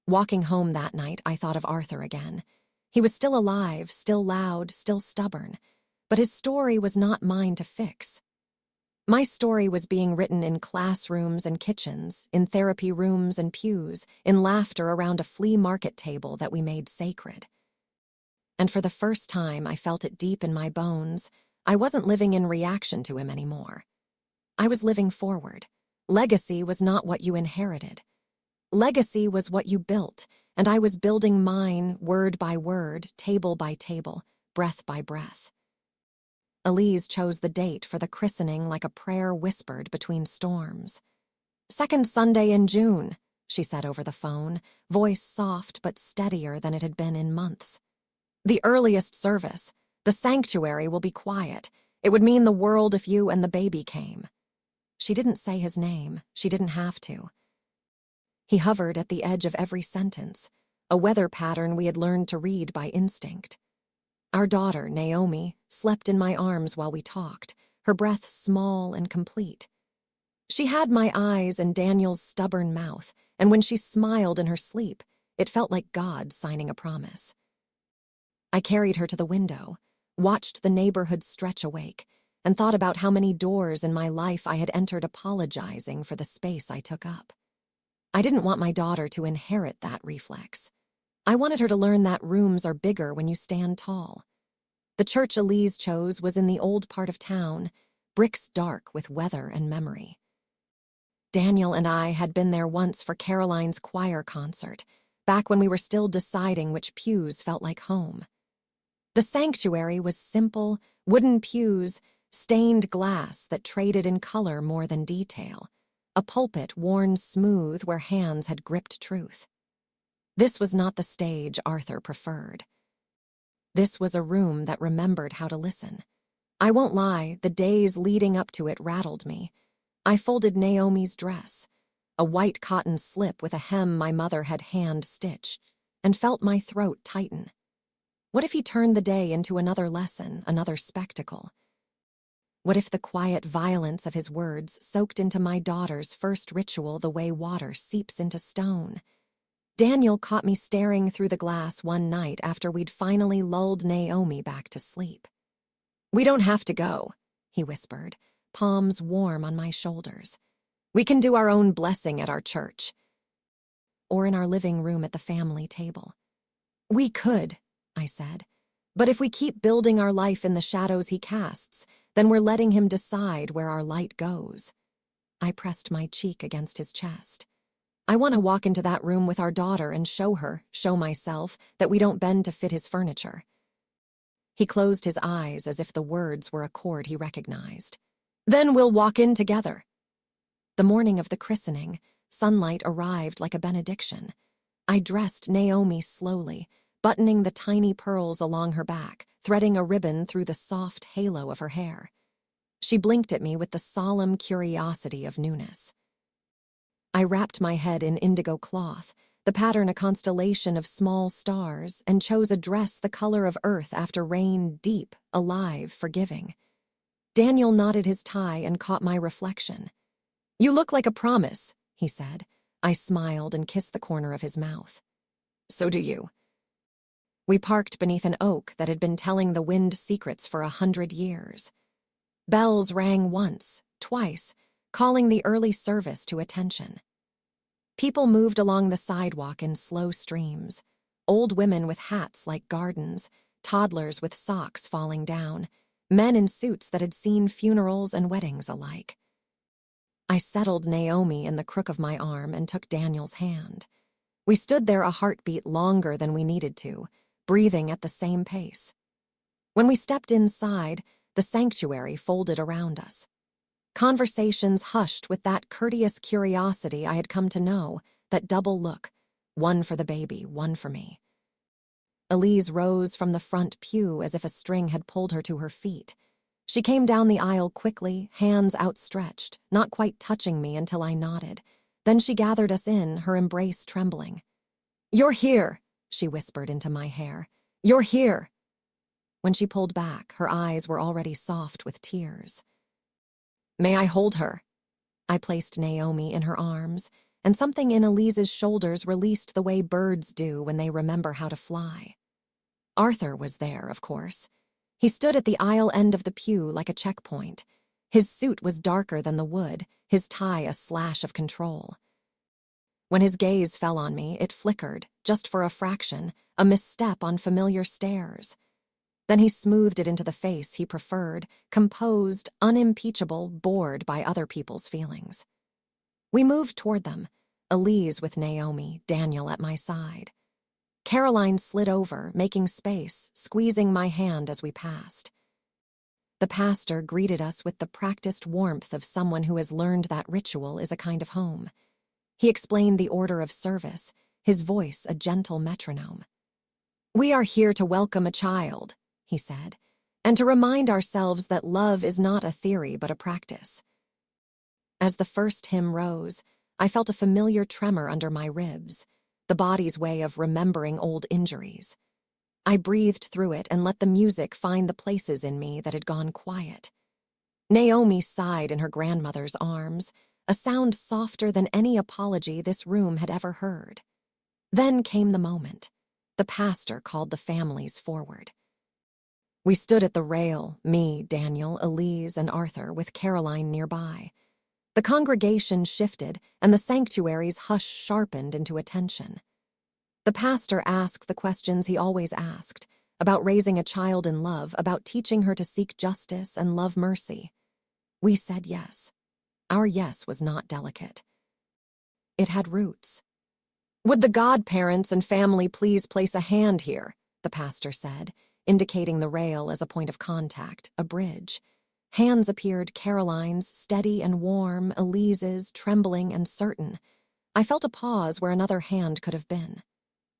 A: Walking home that night, I thought of Arthur again. He was still alive, still loud, still stubborn, but his story was not mine to fix. My story was being written in classrooms and kitchens, in therapy rooms and pews, in laughter around a flea market table that we made sacred. And for the first time, I felt it deep in my bones. I wasn't living in reaction to him anymore. I was living forward. Legacy was not what you inherited. Legacy was what you built, and I was building mine word by word, table by table, breath by breath. Elise chose the date for the christening like a prayer whispered between storms. "Second Sunday in June," she said over the phone, voice soft but steadier than it had been in months. "The earliest service. The sanctuary will be quiet. It would mean the world if you and the baby came." She didn't say his name. She didn't have to. He hovered at the edge of every sentence, a weather pattern we had learned to read by instinct. Our daughter, Naomi, slept in my arms while we talked, her breath small and complete. She had my eyes and Daniel's stubborn mouth, and when she smiled in her sleep, it felt like God signing a promise. I carried her to the window, watched the neighborhood stretch awake, and thought about how many doors in my life I had entered apologizing for the space I took up. I didn't want my daughter to inherit that reflex. I wanted her to learn that rooms are bigger when you stand tall. The church Elise chose was in the old part of town, bricks dark with weather and memory. Daniel and I had been there once for Caroline's choir concert, back when we were still deciding which pews felt like home. The sanctuary was simple, wooden pews, stained glass that traded in color more than detail, a pulpit worn smooth where hands had gripped truth. This was not the stage Arthur preferred. This was a room that remembered how to listen. I won't lie, the days leading up to it rattled me. I folded Naomi's dress, a white cotton slip with a hem my mother had hand-stitched, and felt my throat tighten. What if he turned the day into another lesson, another spectacle? What if the quiet violence of his words soaked into my daughter's first ritual the way water seeps into stone? Daniel caught me staring through the glass one night after we'd finally lulled Naomi back to sleep. "We don't have to go," he whispered, palms warm on my shoulders. "We can do our own blessing at our church. Or in our living room at the family table." "We could," I said. "But if we keep building our life in the shadows he casts, then we're letting him decide where our light goes." I pressed my cheek against his chest. "I want to walk into that room with our daughter and show myself, that we don't bend to fit his furniture." He closed his eyes as if the words were a chord he recognized. "Then we'll walk in together." The morning of the christening, sunlight arrived like a benediction. I dressed Naomi slowly, buttoning the tiny pearls along her back, threading a ribbon through the soft halo of her hair. She blinked at me with the solemn curiosity of newness. I wrapped my head in indigo cloth, the pattern a constellation of small stars, and chose a dress the color of earth after rain, deep, alive, forgiving. Daniel knotted his tie and caught my reflection. "You look like a promise," he said. I smiled and kissed the corner of his mouth. "So do you." We parked beneath an oak that had been telling the wind secrets for 100 years. Bells rang once, twice, calling the early service to attention. People moved along the sidewalk in slow streams, old women with hats like gardens, toddlers with socks falling down, men in suits that had seen funerals and weddings alike. I settled Naomi in the crook of my arm and took Daniel's hand. We stood there a heartbeat longer than we needed to, breathing at the same pace. When we stepped inside, the sanctuary folded around us. Conversations hushed with that courteous curiosity I had come to know, that double look, one for the baby, one for me. Elise rose from the front pew as if a string had pulled her to her feet. She came down the aisle quickly, hands outstretched, not quite touching me until I nodded. Then she gathered us in, her embrace trembling. "You're here," she whispered into my hair. "You're here." When she pulled back, her eyes were already soft with tears. "May I hold her?" I placed Naomi in her arms, and something in Elise's shoulders released the way birds do when they remember how to fly. Arthur was there, of course. He stood at the aisle end of the pew like a checkpoint. His suit was darker than the wood, his tie a slash of control. When his gaze fell on me, it flickered, just for a fraction, a misstep on familiar stairs. Then he smoothed it into the face he preferred, composed, unimpeachable, bored by other people's feelings. We moved toward them, Elise with Naomi, Daniel at my side. Caroline slid over, making space, squeezing my hand as we passed. The pastor greeted us with the practiced warmth of someone who has learned that ritual is a kind of home. He explained the order of service, his voice a gentle metronome. "We are here to welcome a child," he said, "and to remind ourselves that love is not a theory but a practice." As the first hymn rose, I felt a familiar tremor under my ribs, the body's way of remembering old injuries. I breathed through it and let the music find the places in me that had gone quiet. Naomi sighed in her grandmother's arms, a sound softer than any apology this room had ever heard. Then came the moment. The pastor called the families forward. We stood at the rail, me, Daniel, Elise, and Arthur, with Caroline nearby. The congregation shifted, and the sanctuary's hush sharpened into attention. The pastor asked the questions he always asked, about raising a child in love, about teaching her to seek justice and love mercy. We said yes. Our yes was not delicate. It had roots. "Would the godparents and family please place a hand here?" the pastor said, indicating the rail as a point of contact, a bridge. Hands appeared, Caroline's, steady and warm, Elise's, trembling and certain. I felt a pause where another hand could have been.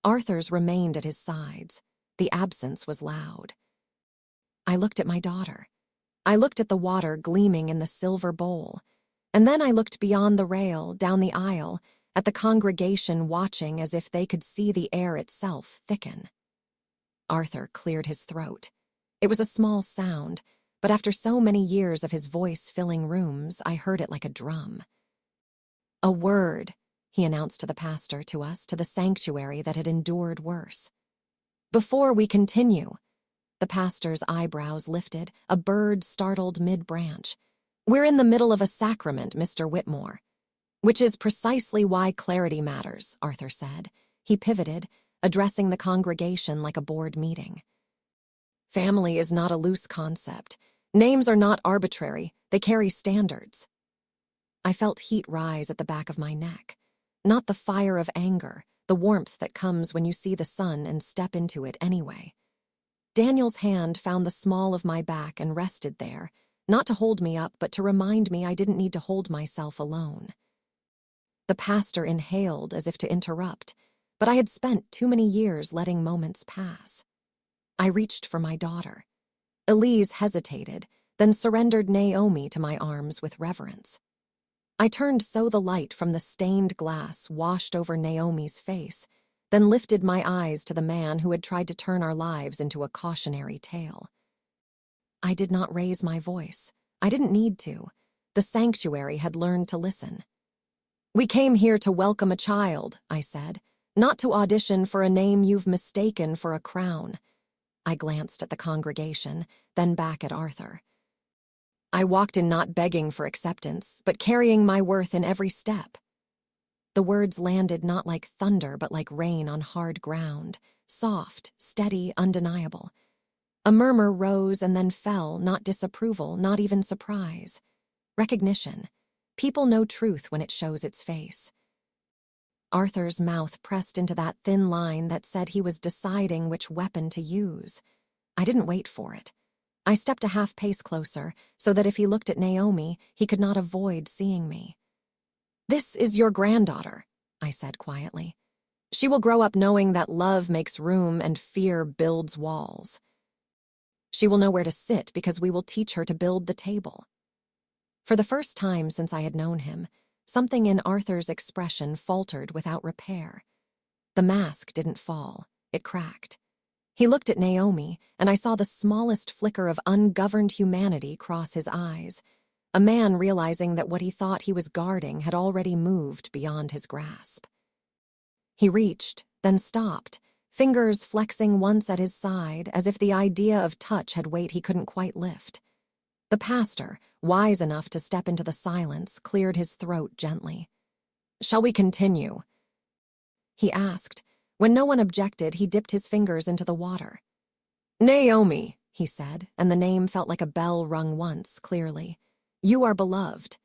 A: Arthur's remained at his sides. The absence was loud. I looked at my daughter. I looked at the water gleaming in the silver bowl. And then I looked beyond the rail, down the aisle, at the congregation watching as if they could see the air itself thicken. Arthur cleared his throat. It was a small sound, but after so many years of his voice filling rooms, I heard it like a drum. "A word," he announced to the pastor, to us, to the sanctuary that had endured worse. "Before we continue," the pastor's eyebrows lifted, a bird startled mid-branch. "We're in the middle of a sacrament, Mr. Whitmore." "Which is precisely why clarity matters," Arthur said. He pivoted, addressing the congregation like a board meeting. "Family is not a loose concept. Names are not arbitrary. They carry standards." I felt heat rise at the back of my neck. Not the fire of anger, the warmth that comes when you see the sun and step into it anyway. Daniel's hand found the small of my back and rested there, not to hold me up, but to remind me I didn't need to hold myself alone. The pastor inhaled as if to interrupt, but I had spent too many years letting moments pass. I reached for my daughter. Elise hesitated, then surrendered Naomi to my arms with reverence. I turned so the light from the stained glass washed over Naomi's face, then lifted my eyes to the man who had tried to turn our lives into a cautionary tale. I did not raise my voice. I didn't need to. The sanctuary had learned to listen. "We came here to welcome a child," I said, "not to audition for a name you've mistaken for a crown." I glanced at the congregation, then back at Arthur. "I walked in not begging for acceptance, but carrying my worth in every step." The words landed not like thunder, but like rain on hard ground, soft, steady, undeniable. A murmur rose and then fell, not disapproval, not even surprise. Recognition. People know truth when it shows its face. Arthur's mouth pressed into that thin line that said he was deciding which weapon to use. I didn't wait for it. I stepped a half-pace closer, so that if he looked at Naomi, he could not avoid seeing me. "This is your granddaughter," I said quietly. "She will grow up knowing that love makes room and fear builds walls. She will know where to sit because we will teach her to build the table." For the first time since I had known him, something in Arthur's expression faltered without repair. The mask didn't fall. It cracked. He looked at Naomi, and I saw the smallest flicker of ungoverned humanity cross his eyes, a man realizing that what he thought he was guarding had already moved beyond his grasp. He reached, then stopped, fingers flexing once at his side, as if the idea of touch had weight he couldn't quite lift. The pastor, wise enough to step into the silence, cleared his throat gently. "Shall we continue?" he asked. When no one objected, he dipped his fingers into the water. "Naomi," he said, and the name felt like a bell rung once, clearly. "You are beloved."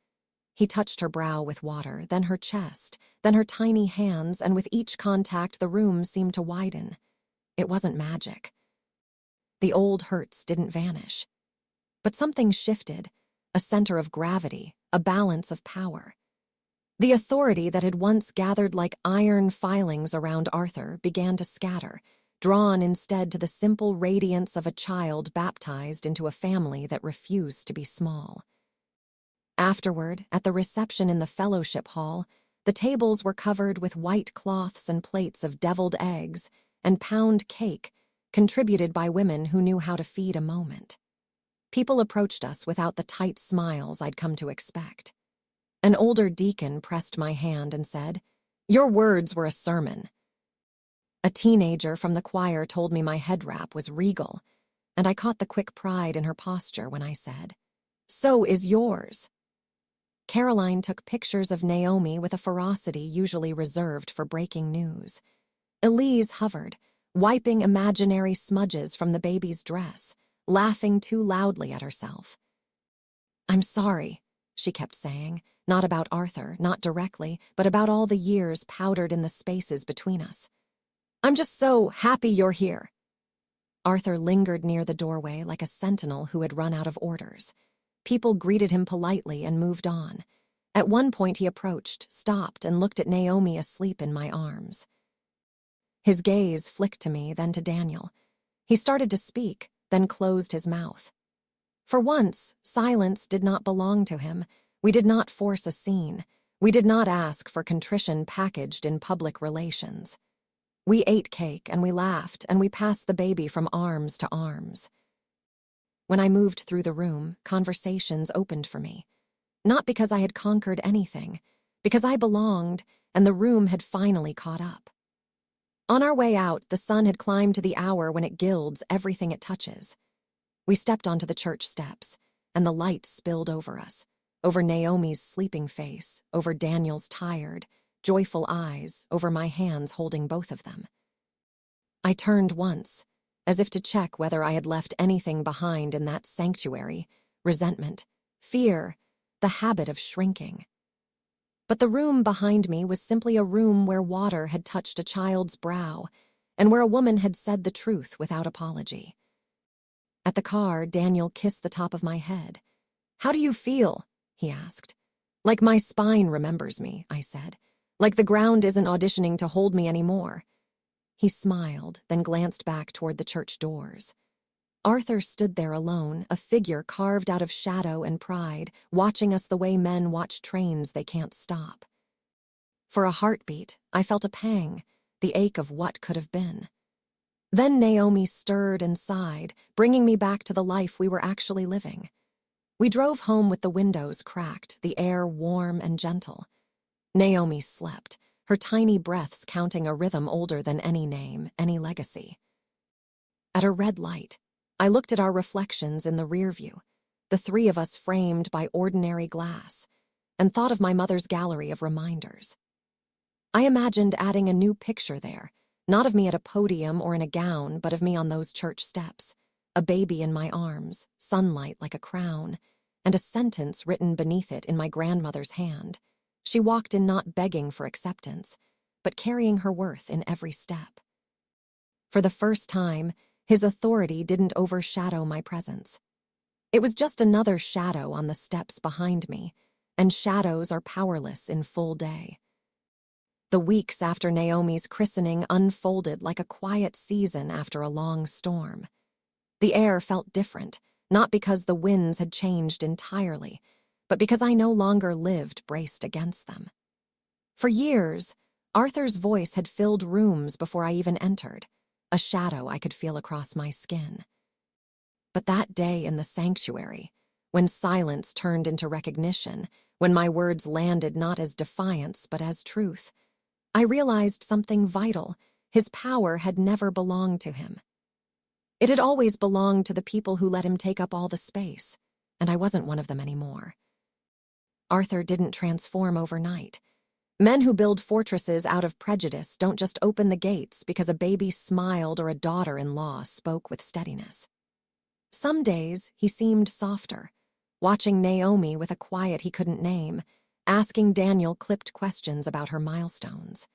A: He touched her brow with water, then her chest, then her tiny hands, and with each contact the room seemed to widen. It wasn't magic. The old hurts didn't vanish. But something shifted, a center of gravity, a balance of power. The authority that had once gathered like iron filings around Arthur began to scatter, drawn instead to the simple radiance of a child baptized into a family that refused to be small. Afterward, at the reception in the fellowship hall, the tables were covered with white cloths and plates of deviled eggs and pound cake, contributed by women who knew how to feed a moment. People approached us without the tight smiles I'd come to expect. An older deacon pressed my hand and said, "Your words were a sermon." A teenager from the choir told me my head wrap was regal, and I caught the quick pride in her posture when I said, "So is yours." Caroline took pictures of Naomi with a ferocity usually reserved for breaking news. Elise hovered, wiping imaginary smudges from the baby's dress, laughing too loudly at herself. "I'm sorry," she kept saying, not about Arthur, not directly, but about all the years powdered in the spaces between us. "I'm just so happy you're here." Arthur lingered near the doorway like a sentinel who had run out of orders. People greeted him politely and moved on. At one point he approached, stopped, and looked at Naomi asleep in my arms. His gaze flicked to me, then to Daniel. He started to speak, then closed his mouth. For once, silence did not belong to him. We did not force a scene. We did not ask for contrition packaged in public relations. We ate cake, and we laughed, and we passed the baby from arms to arms. When I moved through the room, conversations opened for me. Not because I had conquered anything, because I belonged, and the room had finally caught up. On our way out, the sun had climbed to the hour when it gilds everything it touches. We stepped onto the church steps, and the light spilled over us, over Naomi's sleeping face, over Daniel's tired, joyful eyes, over my hands holding both of them. I turned once, as if to check whether I had left anything behind in that sanctuary, resentment, fear, the habit of shrinking. But the room behind me was simply a room where water had touched a child's brow, and where a woman had said the truth without apology. At the car, Daniel kissed the top of my head. "How do you feel?" he asked. "Like my spine remembers me," I said. "Like the ground isn't auditioning to hold me anymore." He smiled, then glanced back toward the church doors. Arthur stood there alone, a figure carved out of shadow and pride, watching us the way men watch trains they can't stop. For a heartbeat, I felt a pang, the ache of what could have been. Then Naomi stirred and sighed, bringing me back to the life we were actually living. We drove home with the windows cracked, the air warm and gentle. Naomi slept, her tiny breaths counting a rhythm older than any name, any legacy. At a red light, I looked at our reflections in the rear view, the three of us framed by ordinary glass, and thought of my mother's gallery of reminders. I imagined adding a new picture there, not of me at a podium or in a gown, but of me on those church steps, a baby in my arms, sunlight like a crown, and a sentence written beneath it in my grandmother's hand. She walked in not begging for acceptance, but carrying her worth in every step. For the first time, his authority didn't overshadow my presence. It was just another shadow on the steps behind me, and shadows are powerless in full day. The weeks after Naomi's christening unfolded like a quiet season after a long storm. The air felt different, not because the winds had changed entirely, but because I no longer lived braced against them. For years, Arthur's voice had filled rooms before I even entered, a shadow I could feel across my skin. But that day in the sanctuary, when silence turned into recognition, when my words landed not as defiance but as truth, I realized something vital. His power had never belonged to him. It had always belonged to the people who let him take up all the space, and I wasn't one of them anymore. Arthur didn't transform overnight. Men who build fortresses out of prejudice don't just open the gates because a baby smiled or a daughter-in-law spoke with steadiness. Some days he seemed softer, watching Naomi with a quiet he couldn't name, asking Daniel clipped questions about her milestones.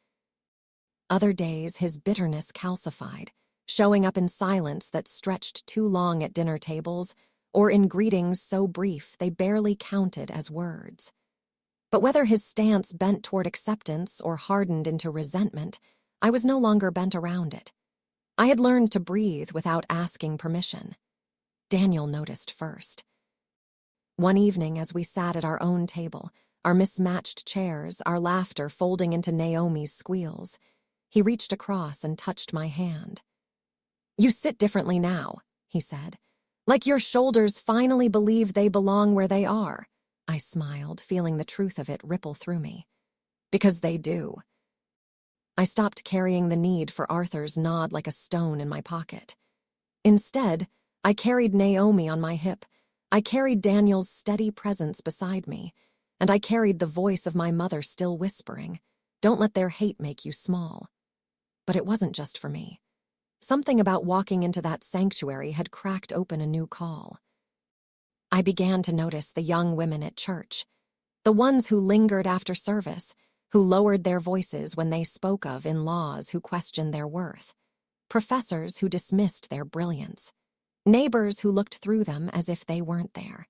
A: Other days his bitterness calcified, showing up in silence that stretched too long at dinner tables, or in greetings so brief they barely counted as words. But whether his stance bent toward acceptance or hardened into resentment, I was no longer bent around it. I had learned to breathe without asking permission. Daniel noticed first. One evening as we sat at our own table, our mismatched chairs, our laughter folding into Naomi's squeals, he reached across and touched my hand. "You sit differently now," he said. "Like your shoulders finally believe they belong where they are." I smiled, feeling the truth of it ripple through me. "Because they do." I stopped carrying the need for Arthur's nod like a stone in my pocket. Instead, I carried Naomi on my hip. I carried Daniel's steady presence beside me, and I carried the voice of my mother still whispering, "Don't let their hate make you small." But it wasn't just for me. Something about walking into that sanctuary had cracked open a new call. I began to notice the young women at church, the ones who lingered after service, who lowered their voices when they spoke of in-laws who questioned their worth. professors who dismissed their brilliance, neighbors who looked through them as if they weren't there.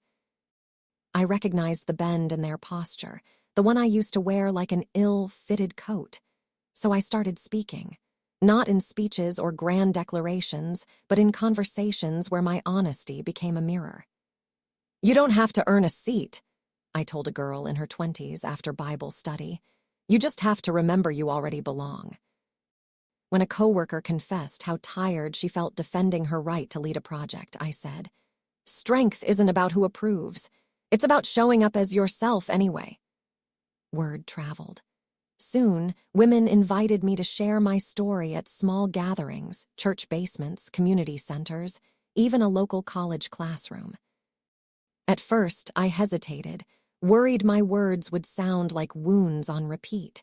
A: I recognized the bend in their posture, the one I used to wear like an ill-fitted coat. So I started speaking, not in speeches or grand declarations, but in conversations where my honesty became a mirror. "You don't have to earn a seat," I told a girl in her 20s after Bible study. "You just have to remember you already belong." When a coworker confessed how tired she felt defending her right to lead a project, I said, "Strength isn't about who approves. It's about showing up as yourself anyway." Word traveled. Soon, women invited me to share my story at small gatherings, church basements, community centers, even a local college classroom. At first, I hesitated, worried my words would sound like wounds on repeat.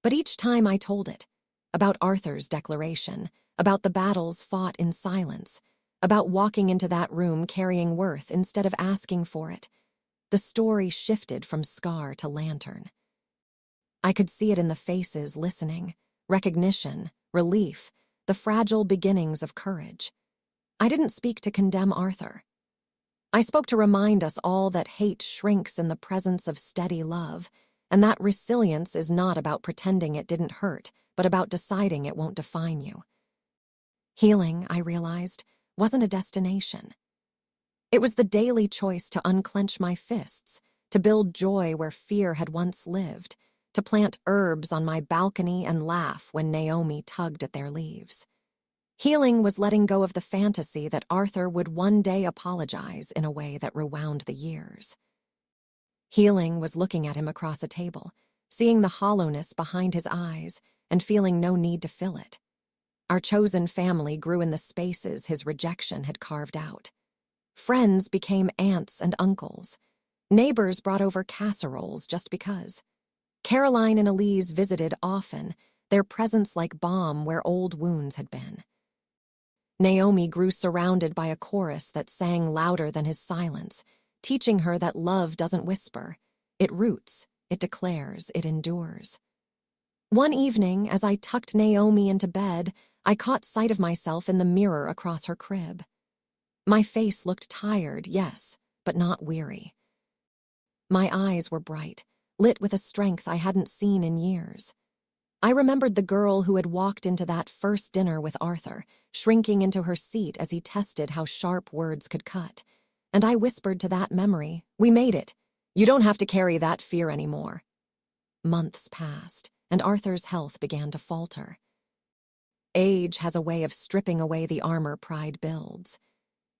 A: But each time I told it, about Arthur's declaration, about the battles fought in silence, about walking into that room carrying worth instead of asking for it, the story shifted from scar to lantern. I could see it in the faces listening, recognition, relief, the fragile beginnings of courage. I didn't speak to condemn Arthur. I spoke to remind us all that hate shrinks in the presence of steady love, and that resilience is not about pretending it didn't hurt, but about deciding it won't define you. Healing, I realized, wasn't a destination. It was the daily choice to unclench my fists, to build joy where fear had once lived, to plant herbs on my balcony and laugh when Naomi tugged at their leaves. Healing was letting go of the fantasy that Arthur would one day apologize in a way that rewound the years. Healing was looking at him across a table, seeing the hollowness behind his eyes, and feeling no need to fill it. Our chosen family grew in the spaces his rejection had carved out. Friends became aunts and uncles. Neighbors brought over casseroles just because. Caroline and Elise visited often, their presence like balm where old wounds had been. Naomi grew surrounded by a chorus that sang louder than his silence, teaching her that love doesn't whisper. It roots, it declares, it endures. One evening, as I tucked Naomi into bed, I caught sight of myself in the mirror across her crib. My face looked tired, yes, but not weary. My eyes were bright, lit with a strength I hadn't seen in years. I remembered the girl who had walked into that first dinner with Arthur, shrinking into her seat as he tested how sharp words could cut. And I whispered to that memory, "We made it. You don't have to carry that fear anymore." Months passed, and Arthur's health began to falter. Age has a way of stripping away the armor pride builds.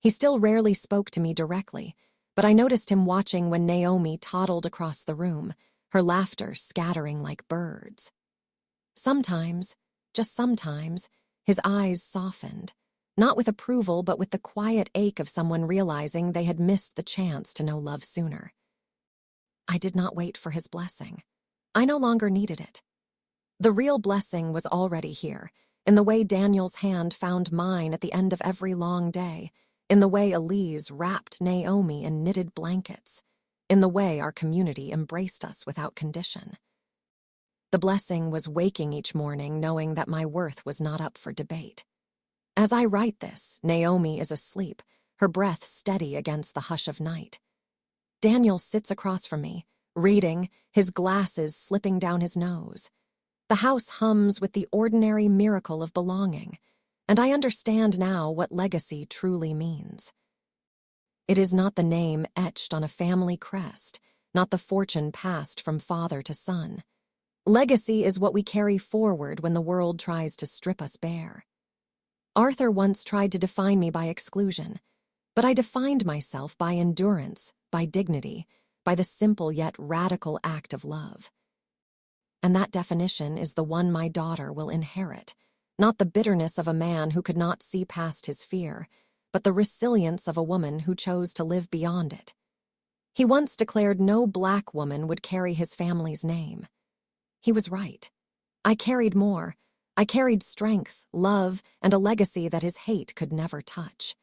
A: He still rarely spoke to me directly, but I noticed him watching when Naomi toddled across the room, her laughter scattering like birds. Sometimes, just sometimes, his eyes softened, not with approval but with the quiet ache of someone realizing they had missed the chance to know love sooner. I did not wait for his blessing. I no longer needed it. The real blessing was already here, in the way Daniel's hand found mine at the end of every long day, in the way Elise wrapped Naomi in knitted blankets, in the way our community embraced us without condition. The blessing was waking each morning knowing that my worth was not up for debate. As I write this, Naomi is asleep, her breath steady against the hush of night. Daniel sits across from me, reading, his glasses slipping down his nose. The house hums with the ordinary miracle of belonging, and I understand now what legacy truly means. It is not the name etched on a family crest, not the fortune passed from father to son. Legacy is what we carry forward when the world tries to strip us bare. Arthur once tried to define me by exclusion, but I defined myself by endurance, by dignity, by the simple yet radical act of love. And that definition is the one my daughter will inherit, not the bitterness of a man who could not see past his fear, but the resilience of a woman who chose to live beyond it. He once declared no black woman would carry his family's name. He was right. I carried more. I carried strength, love, and a legacy that his hate could never touch.